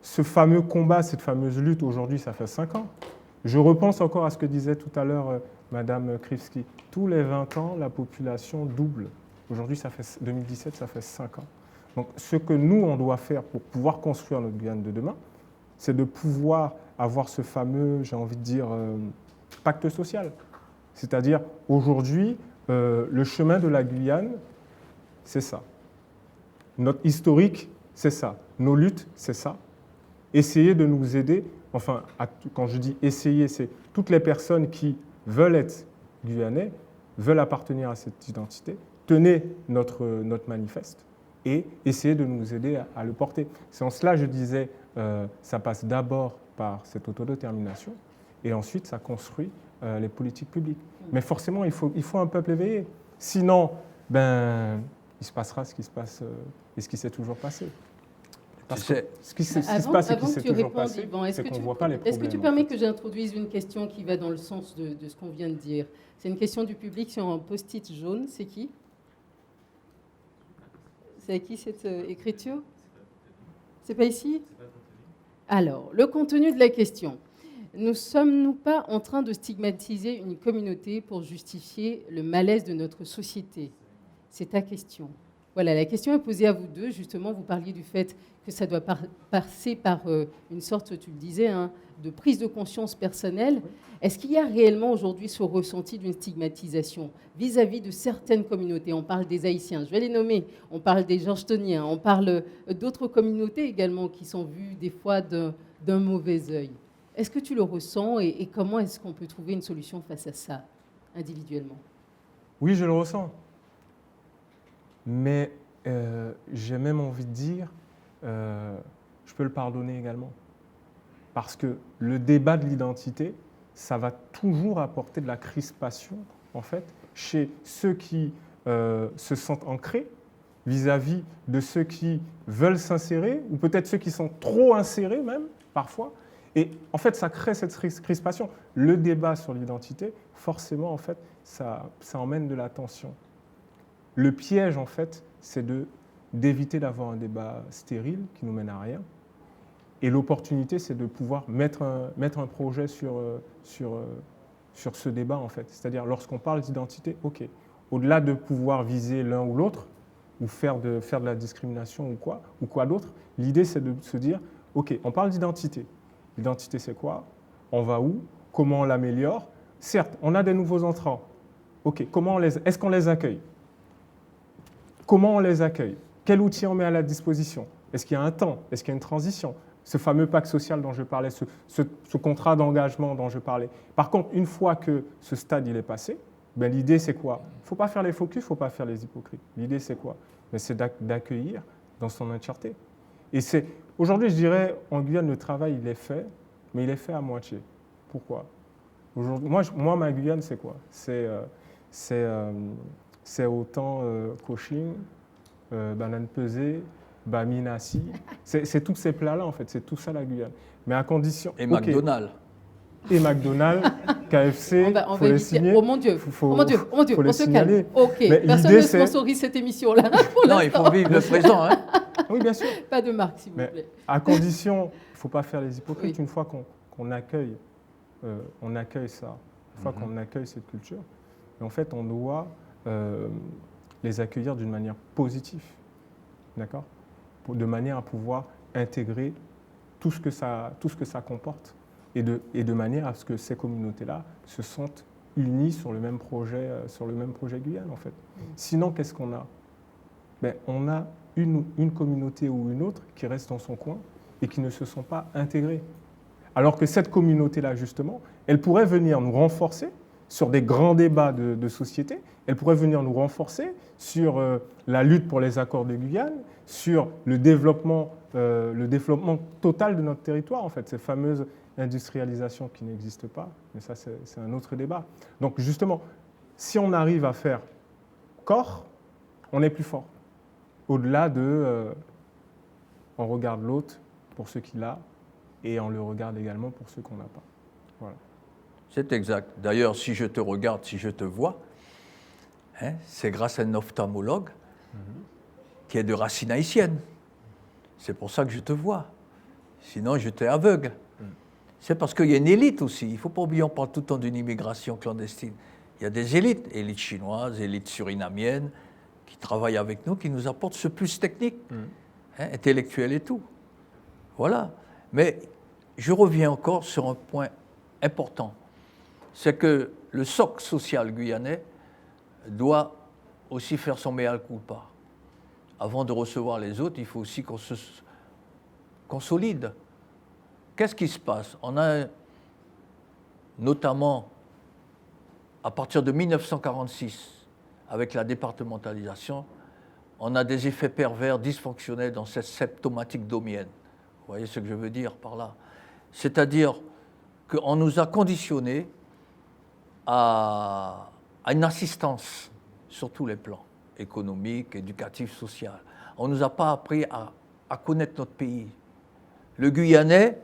ce fameux combat, cette fameuse lutte, aujourd'hui, ça fait 5 ans. Je repense encore à ce que disait tout à l'heure Madame Krivski. Tous les 20 ans, la population double. Aujourd'hui, 2017, ça fait 5 ans. Donc, ce que nous, on doit faire pour pouvoir construire notre Guyane de demain, c'est de pouvoir avoir ce fameux, j'ai envie de dire, pacte social. C'est-à-dire, aujourd'hui, le chemin de la Guyane, c'est ça. Notre historique, c'est ça. Nos luttes, c'est ça. Essayez de nous aider, enfin, quand je dis essayer, c'est toutes les personnes qui veulent être guyanais, veulent appartenir à cette identité, tenez notre manifeste et essayez de nous aider à le porter. C'est en cela, je disais, ça passe d'abord par cette autodétermination et ensuite ça construit les politiques publiques. Mais forcément, il faut un peuple éveillé. Sinon, il se passera ce qui se passe et ce qui s'est toujours passé. Parce que ce qui se passe et ce qui s'est toujours passé, c'est qu'on ne voit pas les problèmes. Est-ce que tu permets que j'introduise une question qui va dans le sens de ce qu'on vient de dire ? C'est une question du public sur un post-it jaune. C'est qui ? C'est à qui cette écriture ? C'est pas ici ? Alors, le contenu de la question. Ne sommes-nous pas en train de stigmatiser une communauté pour justifier le malaise de notre société ? C'est ta question. Voilà, la question est posée à vous deux. Justement, vous parliez du fait que ça doit passer par une sorte, tu le disais, de prise de conscience personnelle. Est-ce qu'il y a réellement aujourd'hui ce ressenti d'une stigmatisation vis-à-vis de certaines communautés ? On parle des Haïtiens, je vais les nommer. On parle des Georgetoniens, on parle d'autres communautés également qui sont vues des fois d'un mauvais œil. Est-ce que tu le ressens et comment est-ce qu'on peut trouver une solution face à ça, individuellement? Oui, je le ressens. Mais j'ai même envie de dire, je peux le pardonner également. Parce que le débat de l'identité, ça va toujours apporter de la crispation, en fait, chez ceux qui se sentent ancrés vis-à-vis de ceux qui veulent s'insérer, ou peut-être ceux qui sont trop insérés même, parfois. Et en fait, ça crée cette crispation. Le débat sur l'identité, forcément, en fait, ça emmène de la tension. Le piège, en fait, c'est d'éviter d'avoir un débat stérile qui nous mène à rien. Et l'opportunité, c'est de pouvoir mettre un projet sur ce débat, en fait. C'est-à-dire, lorsqu'on parle d'identité, OK, au-delà de pouvoir viser l'un ou l'autre, ou faire de la discrimination ou quoi d'autre, l'idée, c'est de se dire, OK, on parle d'identité. L'identité, c'est quoi? On va où? Comment on l'améliore? Certes, on a des nouveaux entrants. OK, est-ce qu'on les accueille? Comment on les accueille? Quel outil on met à la disposition? Est-ce qu'il y a un temps? Est-ce qu'il y a une transition? Ce fameux pacte social dont je parlais, ce contrat d'engagement dont je parlais. Par contre, une fois que ce stade il est passé, ben, l'idée c'est quoi? Il ne faut pas faire les focus, il ne faut pas faire les hypocrites. L'idée c'est quoi? Ben, c'est d'accueillir dans son entièreté. Et aujourd'hui, je dirais, en Guyane, le travail il est fait, mais il est fait à moitié. Pourquoi? Moi, ma Guyane, c'est quoi? C'est autant coaching, banane pesée, bami nasi. C'est tous ces plats-là, en fait. C'est tout ça, la Guyane. Mais à condition... Et McDonald's. Et McDonald's, KFC, on faut va les éviter. signer. Oh mon Dieu, faut on se signaler. calme. Ok, Mais personne l'idée, ne sponsorise cette émission-là. Non, il faut vivre le présent. Hein. Oui, bien sûr. Pas de marque, s'il vous Mais plaît. à condition, il ne faut pas faire les hypocrites. Oui. Une fois qu'on accueille, ça, une fois qu'on accueille cette culture, et en fait, on doit les accueillir d'une manière positive, d'accord? De manière à pouvoir intégrer tout ce que ça comporte et de manière à ce que ces communautés-là se sentent unies sur le même projet Guyane, en fait. Sinon, qu'est-ce qu'on a? Ben, on a une communauté ou une autre qui reste dans son coin et qui ne se sont pas intégrés. Alors que cette communauté-là, justement, elle pourrait venir nous renforcer sur des grands débats de société, elle pourrait venir nous renforcer sur la lutte pour les accords de Guyane, sur le développement total de notre territoire, en fait, ces fameuses industrialisations qui n'existent pas, mais ça c'est un autre débat. Donc justement, si on arrive à faire corps, on est plus fort. Au-delà on regarde l'autre pour ce qu'il a et on le regarde également pour ce qu'on n'a pas. Voilà. C'est exact. D'ailleurs, si je te regarde, si je te vois, hein, c'est grâce à un ophtalmologue qui est de racine haïtienne. C'est pour ça que je te vois. Sinon, j'étais aveugle. C'est parce qu'il y a une élite aussi. Il ne faut pas oublier, on parle tout le temps d'une immigration clandestine. Il y a des élites chinoises, élites surinamiennes, qui travaillent avec nous, qui nous apportent ce plus technique, hein, intellectuel et tout. Voilà. Mais je reviens encore sur un point important. C'est que le socle social guyanais doit aussi faire son mea culpa. Avant de recevoir les autres, il faut aussi qu'on se consolide. Qu'est-ce qui se passe? On a notamment, à partir de 1946, avec la départementalisation, on a des effets pervers, dysfonctionnels dans cette symptomatique domienne. Vous voyez ce que je veux dire par là? C'est-à-dire qu'on nous a conditionnés à une assistance sur tous les plans, économique, éducatif, social. On ne nous a pas appris à connaître notre pays. Le Guyanais,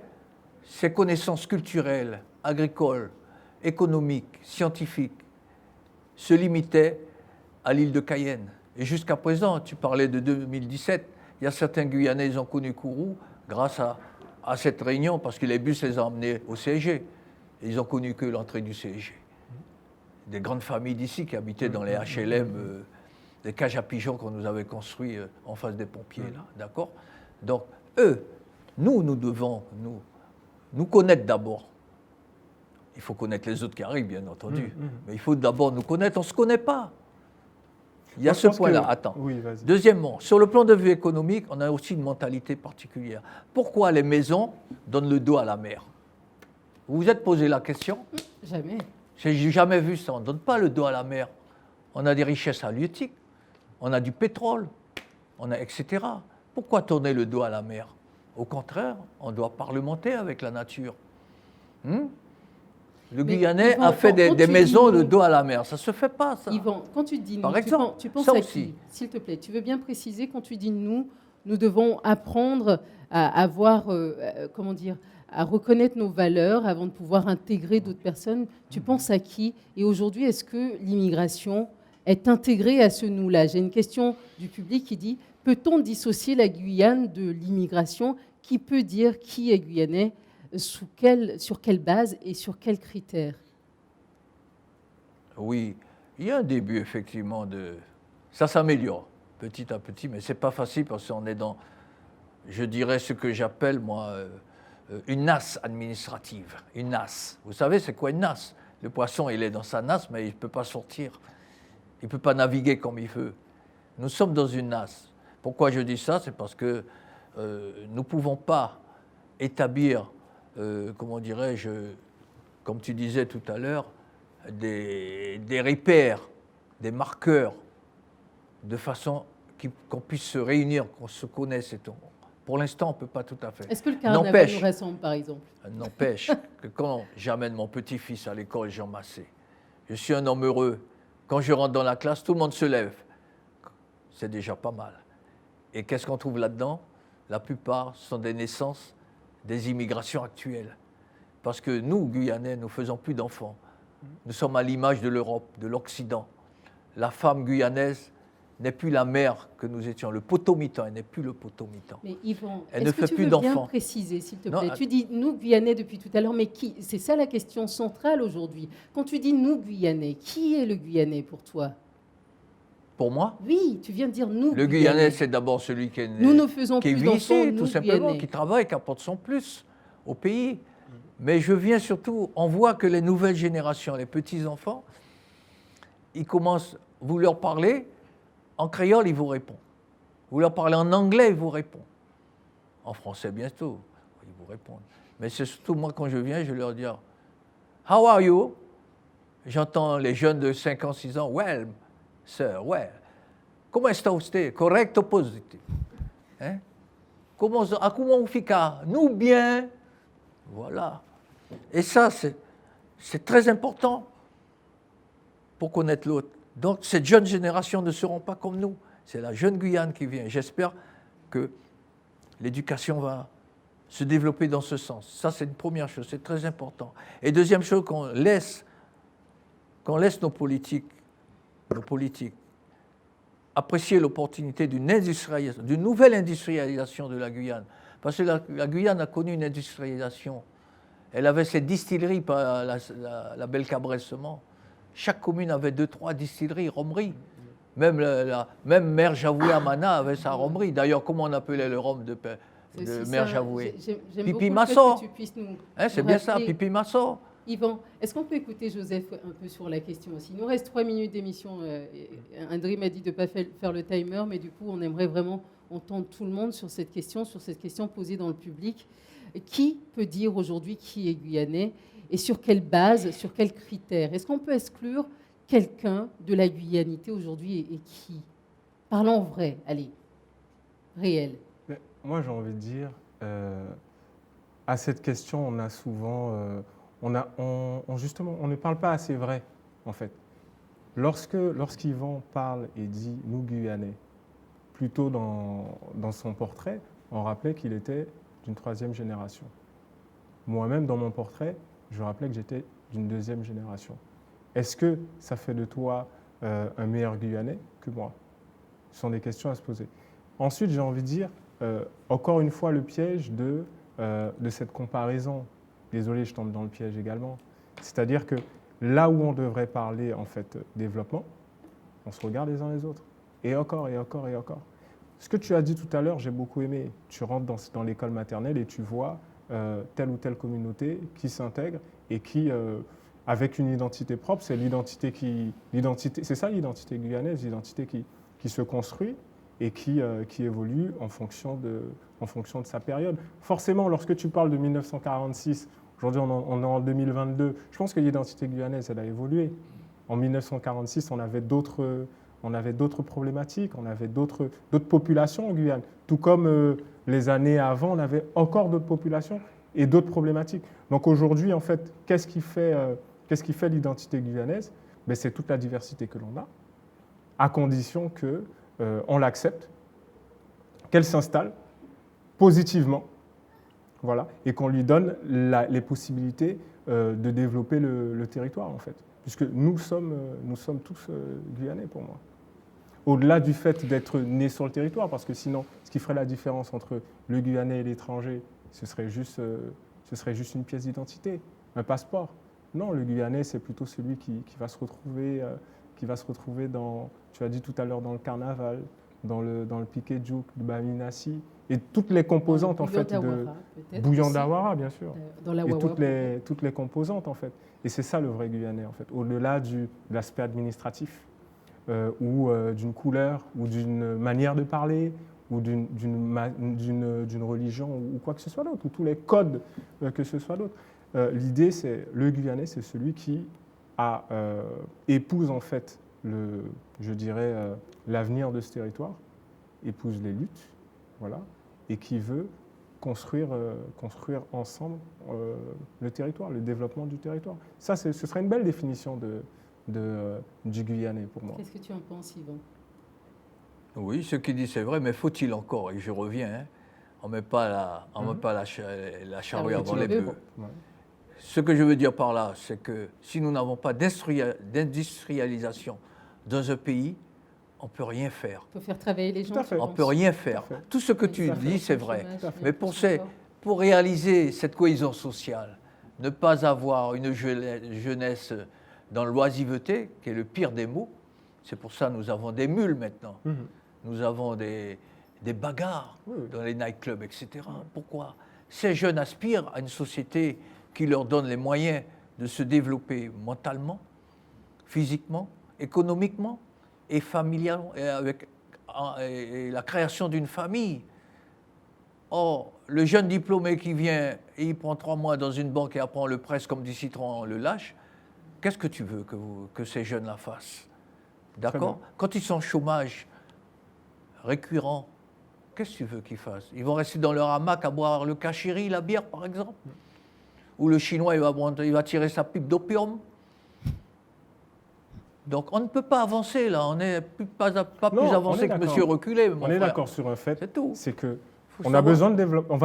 ses connaissances culturelles, agricoles, économiques, scientifiques, se limitaient à l'île de Cayenne. Et jusqu'à présent, tu parlais de 2017, il y a certains Guyanais, ils ont connu Kourou grâce à cette réunion, parce que les bus les ont emmenés au CSG. Et ils ont connu que l'entrée du CSG. Des grandes familles d'ici qui habitaient dans les HLM, des cages à pigeons qu'on nous avait construits en face des pompiers, là, d'accord? Donc, nous devons nous connaître d'abord. Il faut connaître les autres qui arrivent, bien entendu. Mais il faut d'abord nous connaître, on ne se connaît pas. Il y a ce point-là. Attends. Oui, vas-y. Deuxièmement, sur le plan de vue économique, on a aussi une mentalité particulière. Pourquoi les maisons donnent le dos à la mer? Vous vous êtes posé la question? Jamais. J'ai jamais vu ça. On ne donne pas le dos à la mer. On a des richesses halieutiques, on a du pétrole, on a etc. Pourquoi tourner le dos à la mer? Au contraire, on doit parlementer avec la nature. Le Guyanais Yvan, a fait des maisons de dos à la mer. Ça ne se fait pas, ça. Yvan, quand tu dis nous, Par exemple, tu penses ça à aussi. qui? S'il te plaît, tu veux bien préciser quand tu dis nous devons apprendre à avoir, comment dire, à reconnaître nos valeurs avant de pouvoir intégrer d'autres personnes. Tu penses à qui? Et aujourd'hui, est-ce que l'immigration est intégrée à ce nous-là? J'ai une question du public qui dit, peut-on dissocier la Guyane de l'immigration? Qui peut dire qui est guyanais, sur quelle base et sur quels critères? Oui, il y a un début, effectivement, ça s'améliore petit à petit, mais ce n'est pas facile parce qu'on est dans, je dirais, ce que j'appelle, moi, une nasse administrative. Une nasse. Vous savez, c'est quoi une nasse? Le poisson, il est dans sa nasse, mais il ne peut pas sortir. Il ne peut pas naviguer comme il veut. Nous sommes dans une nasse. Pourquoi je dis ça? C'est parce que nous ne pouvons pas établir, comment dirais-je, comme tu disais tout à l'heure, des repères, des marqueurs, de façon qu'on puisse se réunir, qu'on se connaisse et tout. Pour l'instant, on ne peut pas tout à fait. Est-ce que le carnaval nous rassemble, par exemple? N'empêche que quand j'amène mon petit-fils à l'école Jean Massé, je suis un homme heureux. Quand je rentre dans la classe, tout le monde se lève. C'est déjà pas mal. Et qu'est-ce qu'on trouve là-dedans? La plupart sont des naissances, des immigrations actuelles. Parce que nous, Guyanais, nous ne faisons plus d'enfants. Nous sommes à l'image de l'Europe, de l'Occident. La femme guyanaise n'est plus la mère que nous étions. Le potomitan, elle n'est plus le potomitan. Mais Yvan, elle ne fait plus d'enfants. d'enfants. Bien préciser, s'il te plaît. Tu dis nous Guyanais depuis tout à l'heure, mais qui? C'est ça la question centrale aujourd'hui. Quand tu dis nous Guyanais, qui est le Guyanais pour toi? Pour moi? Oui, tu viens de dire nous. Le Guyanais, c'est d'abord celui qui est né, nous ne faisons qui plus vit ici, tout simplement, Guyanais. qui travaille, qui apporte son plus au pays. Mais je viens surtout, on voit que les nouvelles générations, les petits-enfants, ils commencent, vous leur parlez, en créole, ils vous répondent. Vous leur parlez en anglais, ils vous répondent. En français, bientôt, ils vous répondent. Mais c'est surtout moi, quand je viens, je leur dis « How are you ?» J'entends les jeunes de 5 ans, 6 ans « Well, sir, well. Comment está usted? Correcto, positivo. Hein? Comment vous fica? Nous bien. » Voilà. Et ça, c'est très important pour connaître l'autre. Donc, cette jeune génération ne seront pas comme nous. C'est la jeune Guyane qui vient. J'espère que l'éducation va se développer dans ce sens. Ça, c'est une première chose, c'est très important. Et deuxième chose, qu'on laisse nos politiques apprécier l'opportunité d'une nouvelle industrialisation de la Guyane. Parce que la Guyane a connu une industrialisation. Elle avait ses distilleries, pas la Belle Cabresse seulement. Chaque commune avait 2-3 distilleries, romeries. Même Mère Javoué à Mana avait sa romerie. D'ailleurs, comment on appelait le rhum de Mère Javoué? Pipi Masso. C'est bien ça, Pipi Masso. Yvan, est-ce qu'on peut écouter Joseph un peu sur la question aussi? Il nous reste 3 minutes d'émission. André m'a dit de ne pas faire le timer, mais du coup, on aimerait vraiment entendre tout le monde sur cette question posée dans le public. Qui peut dire aujourd'hui qui est guyanais et sur quelle base, sur quels critères? Est-ce qu'on peut exclure quelqu'un de la guyanité aujourd'hui et qui? Parlons vrai, allez, réel. Mais moi, j'ai envie de dire, à cette question, on a souvent, justement, on ne parle pas assez vrai, en fait. Lorsqu'Yvan parle et dit « nous Guyanais », plutôt dans son portrait, on rappelait qu'il était d'une 3e génération. Moi-même, dans mon portrait, je rappelais que j'étais d'une 2e génération. Est-ce que ça fait de toi un meilleur Guyanais que moi? Ce sont des questions à se poser. Ensuite, j'ai envie de dire, encore une fois, le piège de cette comparaison. Désolé, je tombe dans le piège également. C'est-à-dire que là où on devrait parler, en fait, développement, on se regarde les uns les autres. Et encore, et encore, et encore. Ce que tu as dit tout à l'heure, j'ai beaucoup aimé. Tu rentres dans l'école maternelle et tu vois telle ou telle communauté qui s'intègre et qui, avec une identité propre, c'est c'est ça l'identité guyanaise, l'identité qui se construit et qui évolue en fonction de sa période. Forcément, lorsque tu parles de 1946, Aujourd'hui, on est en 2022. Je pense que l'identité guyanaise, elle a évolué. En 1946, on avait d'autres problématiques, on avait d'autres populations en Guyane. Tout comme les années avant, on avait encore d'autres populations et d'autres problématiques. Donc aujourd'hui, en fait, qu'est-ce qui fait l'identité guyanaise? Ben, c'est toute la diversité que l'on a, à condition qu'on l'accepte, qu'elle s'installe positivement, voilà, et qu'on lui donne les possibilités de développer le territoire, en fait. Puisque nous sommes tous guyanais, pour moi. Au-delà du fait d'être né sur le territoire, parce que sinon, ce qui ferait la différence entre le Guyanais et l'étranger, ce serait juste une pièce d'identité, un passeport. Non, le Guyanais, c'est plutôt celui qui va se retrouver dans, tu as dit tout à l'heure, dans le carnaval, dans le piquet djouk, le baminassi, et toutes les composantes, en fait, de bouillon d'Awara, bien sûr, dans la et toutes les composantes, en fait. Et c'est ça le vrai Guyanais, en fait, au-delà de l'aspect administratif, ou d'une couleur, ou d'une manière de parler, ou d'une religion, ou quoi que ce soit d'autre, ou tous les codes que ce soit d'autre. L'idée, c'est le Guyanais, c'est celui qui épouse en fait l'avenir de ce territoire, épouse les luttes, voilà, et qui veut construire ensemble le territoire, le développement du territoire. Ça, ce serait une belle définition du Guyanais pour moi. Qu'est-ce que tu en penses, Yvan? Oui, ce qu'il dit, c'est vrai, mais faut-il encore, et je reviens, on ne met pas la charrue avant les bœufs. Ouais. Ce que je veux dire par là, c'est que si nous n'avons pas d'industrialisation dans un pays, on ne peut rien faire. Il faut faire travailler les gens. On ne peut rien faire. Tout ce que tu dis, c'est vrai. Mais pour réaliser cette cohésion sociale, ne pas avoir une jeunesse dans l'oisiveté, qui est le pire des maux, c'est pour ça que nous avons des mules maintenant. Nous avons des bagarres dans les nightclubs, etc. Pourquoi? Ces jeunes aspirent à une société qui leur donne les moyens de se développer mentalement, physiquement, économiquement et familialement, et la création d'une famille. Or, le jeune diplômé qui vient et il prend 3 mois dans une banque et après on le presse comme du citron, on le lâche, qu'est-ce que tu veux que ces jeunes-là fassent? D'accord? Quand ils sont au chômage récurrent, qu'est-ce que tu veux qu'ils fassent? Ils vont rester dans leur hamac à boire le kachiri, la bière par exemple? Ou le Chinois, il va tirer sa pipe d'opium. Donc on ne peut pas avancer là, on n'est pas plus avancé que Monsieur Reculé. On est d'accord sur un fait, c'est que on a besoin de développement,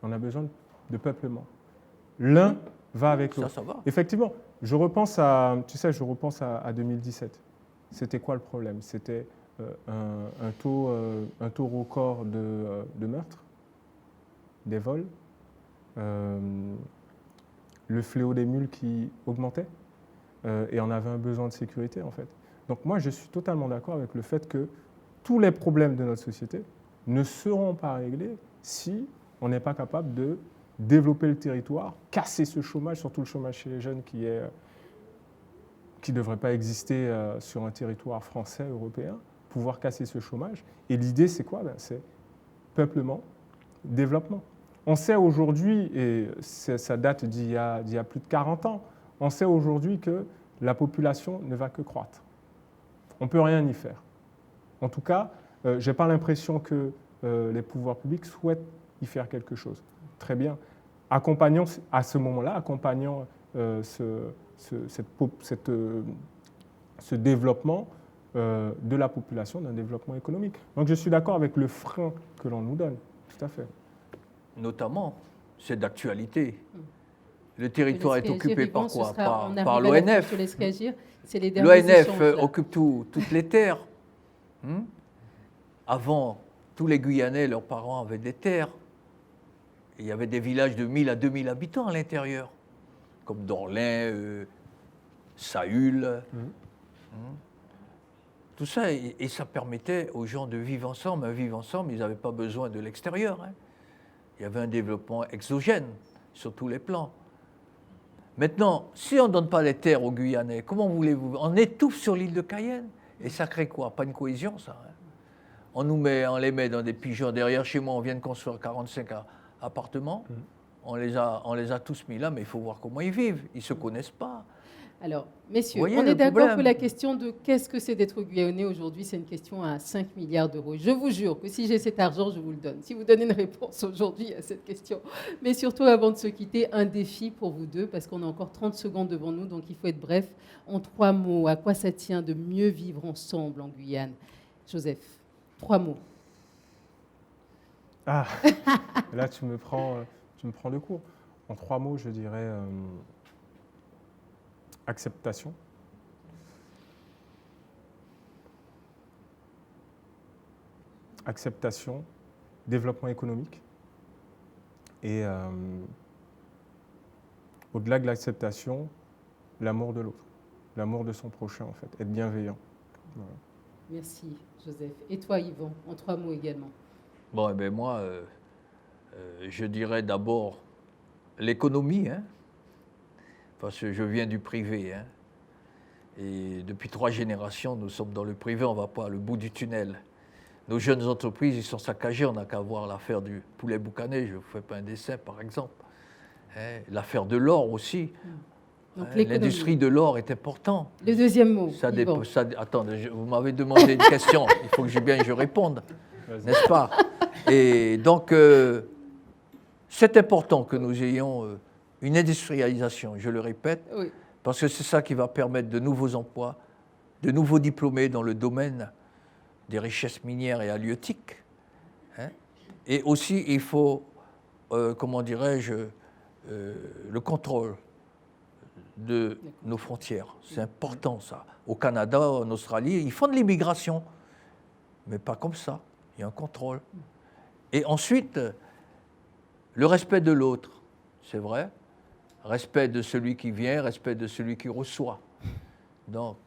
on a besoin de peuplement. L'un va avec l'autre. Ça va. Effectivement, je repense à 2017. C'était quoi le problème? C'était un taux record de meurtres, des vols, le fléau des mules qui augmentait, et on avait un besoin de sécurité en fait. Donc moi je suis totalement d'accord avec le fait que tous les problèmes de notre société ne seront pas réglés si on n'est pas capable de développer le territoire, casser ce chômage, surtout le chômage chez les jeunes qui ne devrait pas exister sur un territoire français, européen, pouvoir casser ce chômage. Et l'idée c'est quoi? C'est peuplement, développement. On sait aujourd'hui, et ça date d'il y a plus de 40 ans, on sait aujourd'hui que la population ne va que croître. On ne peut rien y faire. En tout cas, je n'ai pas l'impression que les pouvoirs publics souhaitent y faire quelque chose. Très bien. Accompagnons à ce moment-là, ce développement de la population, d'un développement économique. Donc je suis d'accord avec le frein que l'on nous donne. Tout à fait. Notamment, c'est d'actualité. Le territoire est occupé par quoi? Par l'ONF. L'ONF occupe toutes les terres. Avant, tous les Guyanais, leurs parents avaient des terres. Et il y avait des villages de 1000 à 2000 habitants à l'intérieur, comme Dorlin, Saül. Tout ça, et ça permettait aux gens de vivre ensemble. À vivre ensemble, ils n'avaient pas besoin de l'extérieur. Il y avait un développement exogène sur tous les plans. Maintenant, si on ne donne pas les terres aux Guyanais, comment voulez-vous? On étouffe sur l'île de Cayenne. Et ça crée quoi? Pas une cohésion, ça. On les met dans des pigeons. Derrière chez moi, on vient de construire 45 appartements. on les a tous mis là, mais il faut voir comment ils vivent. Ils ne se connaissent pas. Alors, messieurs, Voyez on le est d'accord problème. que la question de qu'est-ce que c'est d'être guyanais aujourd'hui, c'est une question à 5 milliards d'euros. Je vous jure que si j'ai cet argent, je vous le donne. Si vous donnez une réponse aujourd'hui à cette question. Mais surtout, avant de se quitter, un défi pour vous deux, parce qu'on a encore 30 secondes devant nous, donc il faut être bref. En 3 mots, à quoi ça tient de mieux vivre ensemble en Guyane? Joseph, 3 mots. Ah, là tu me prends de court. En 3 mots, je dirais acceptation, développement économique et au-delà de l'acceptation, l'amour de l'autre, l'amour de son prochain en fait, être bienveillant. Voilà. Merci, Joseph. Et toi, Yvan, en 3 mots également. Bon, eh bien, moi, je dirais d'abord l'économie, hein, parce que je viens du privé. Hein, et depuis 3 générations, nous sommes dans le privé, on ne va pas au bout du tunnel. Nos jeunes entreprises, ils sont saccagés, on n'a qu'à voir l'affaire du poulet boucané, je ne vous fais pas un dessin par exemple. Hein, l'affaire de l'or aussi. Donc, Hein, l'industrie de l'or est importante. Le deuxième mot, Yvan. Attendez, vous m'avez demandé une question, il faut que je réponde, n'est-ce pas? Et donc, c'est important que nous ayons une industrialisation, je le répète, Oui. parce que c'est ça qui va permettre de nouveaux emplois, de nouveaux diplômés dans le domaine des richesses minières et halieutiques. Hein. Et aussi, il faut, comment dirais-je, le contrôle de nos frontières. C'est important, ça. Au Canada, en Australie, ils font de l'immigration, mais pas comme ça. Il y a un contrôle. Et ensuite, le respect de l'autre, c'est vrai. Respect de celui qui vient, respect de celui qui reçoit. Donc,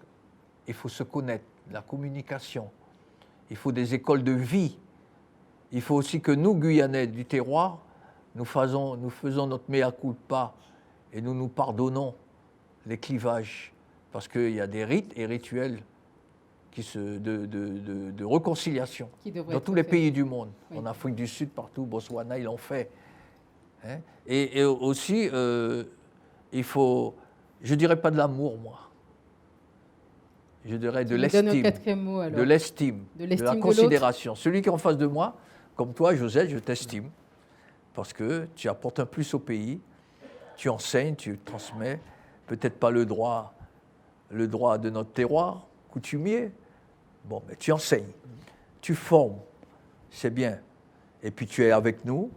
il faut se connaître, la communication. Il faut des écoles de vie. Il faut aussi que nous, Guyanais du terroir, nous faisons notre mea culpa et nous pardonnons les clivages. Parce qu'il y a des rites et rituels de réconciliation dans tous les pays du monde. Oui. En Afrique du Sud, partout, Botswana, ils l'ont fait. Hein? Et aussi, il faut, je ne dirais pas de l'amour, moi. Je dirais de l'estime, de l'estime, de la considération. Celui qui est en face de moi, comme toi, Joseph, je t'estime, parce que tu apportes un plus au pays, tu enseignes, tu transmets, peut-être pas le droit de notre terroir coutumier, bon, mais tu enseignes, tu formes, c'est bien. Et puis tu es avec nous.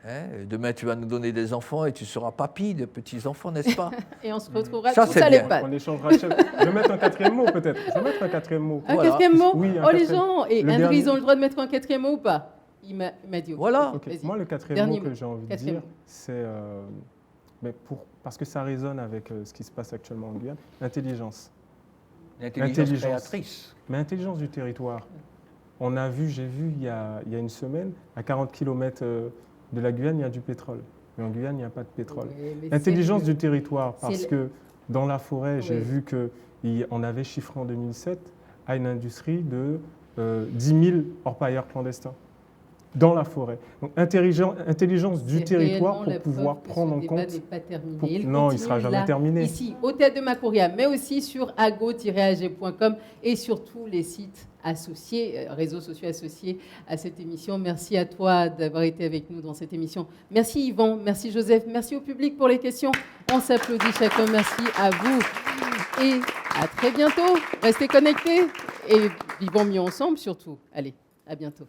Hein, demain, tu vas nous donner des enfants et tu seras papy de petits-enfants, n'est-ce pas? Et on se retrouvera tous à l'EHPAD. On échangera. Je vais mettre un 4e mot, peut-être. Je vais mettre un 4e mot. Un 4e mot? Oui, les gens. Et Andrew, ils ont le droit de mettre un 4e mot ou pas? Il m'a dit. Voilà. Okay. Moi, le 4e mot que j'ai envie de dire, c'est, parce que ça résonne avec ce qui se passe actuellement en Guyane, l'intelligence. L'intelligence créatrice. Mais intelligence du territoire. J'ai vu il y a une semaine, à 40 km de la Guyane, il y a du pétrole. Mais en Guyane, il n'y a pas de pétrole. Oui, l'intelligence du territoire, parce que dans la forêt, j'ai vu qu'on avait chiffré en 2007 à une industrie de 10 000 orpailleurs clandestins dans la forêt. Donc, intelligence du territoire pour pouvoir prendre en compte... Pas terminé. Non, il ne sera jamais terminé. Ici, au Théâtre de Macoria, mais aussi sur ago-ag.com et sur tous les sites associés, réseaux sociaux associés à cette émission. Merci à toi d'avoir été avec nous dans cette émission. Merci Yvan, merci Joseph, merci au public pour les questions. On s'applaudit chacun, merci à vous. Et à très bientôt. Restez connectés et vivons mieux ensemble surtout. Allez, à bientôt.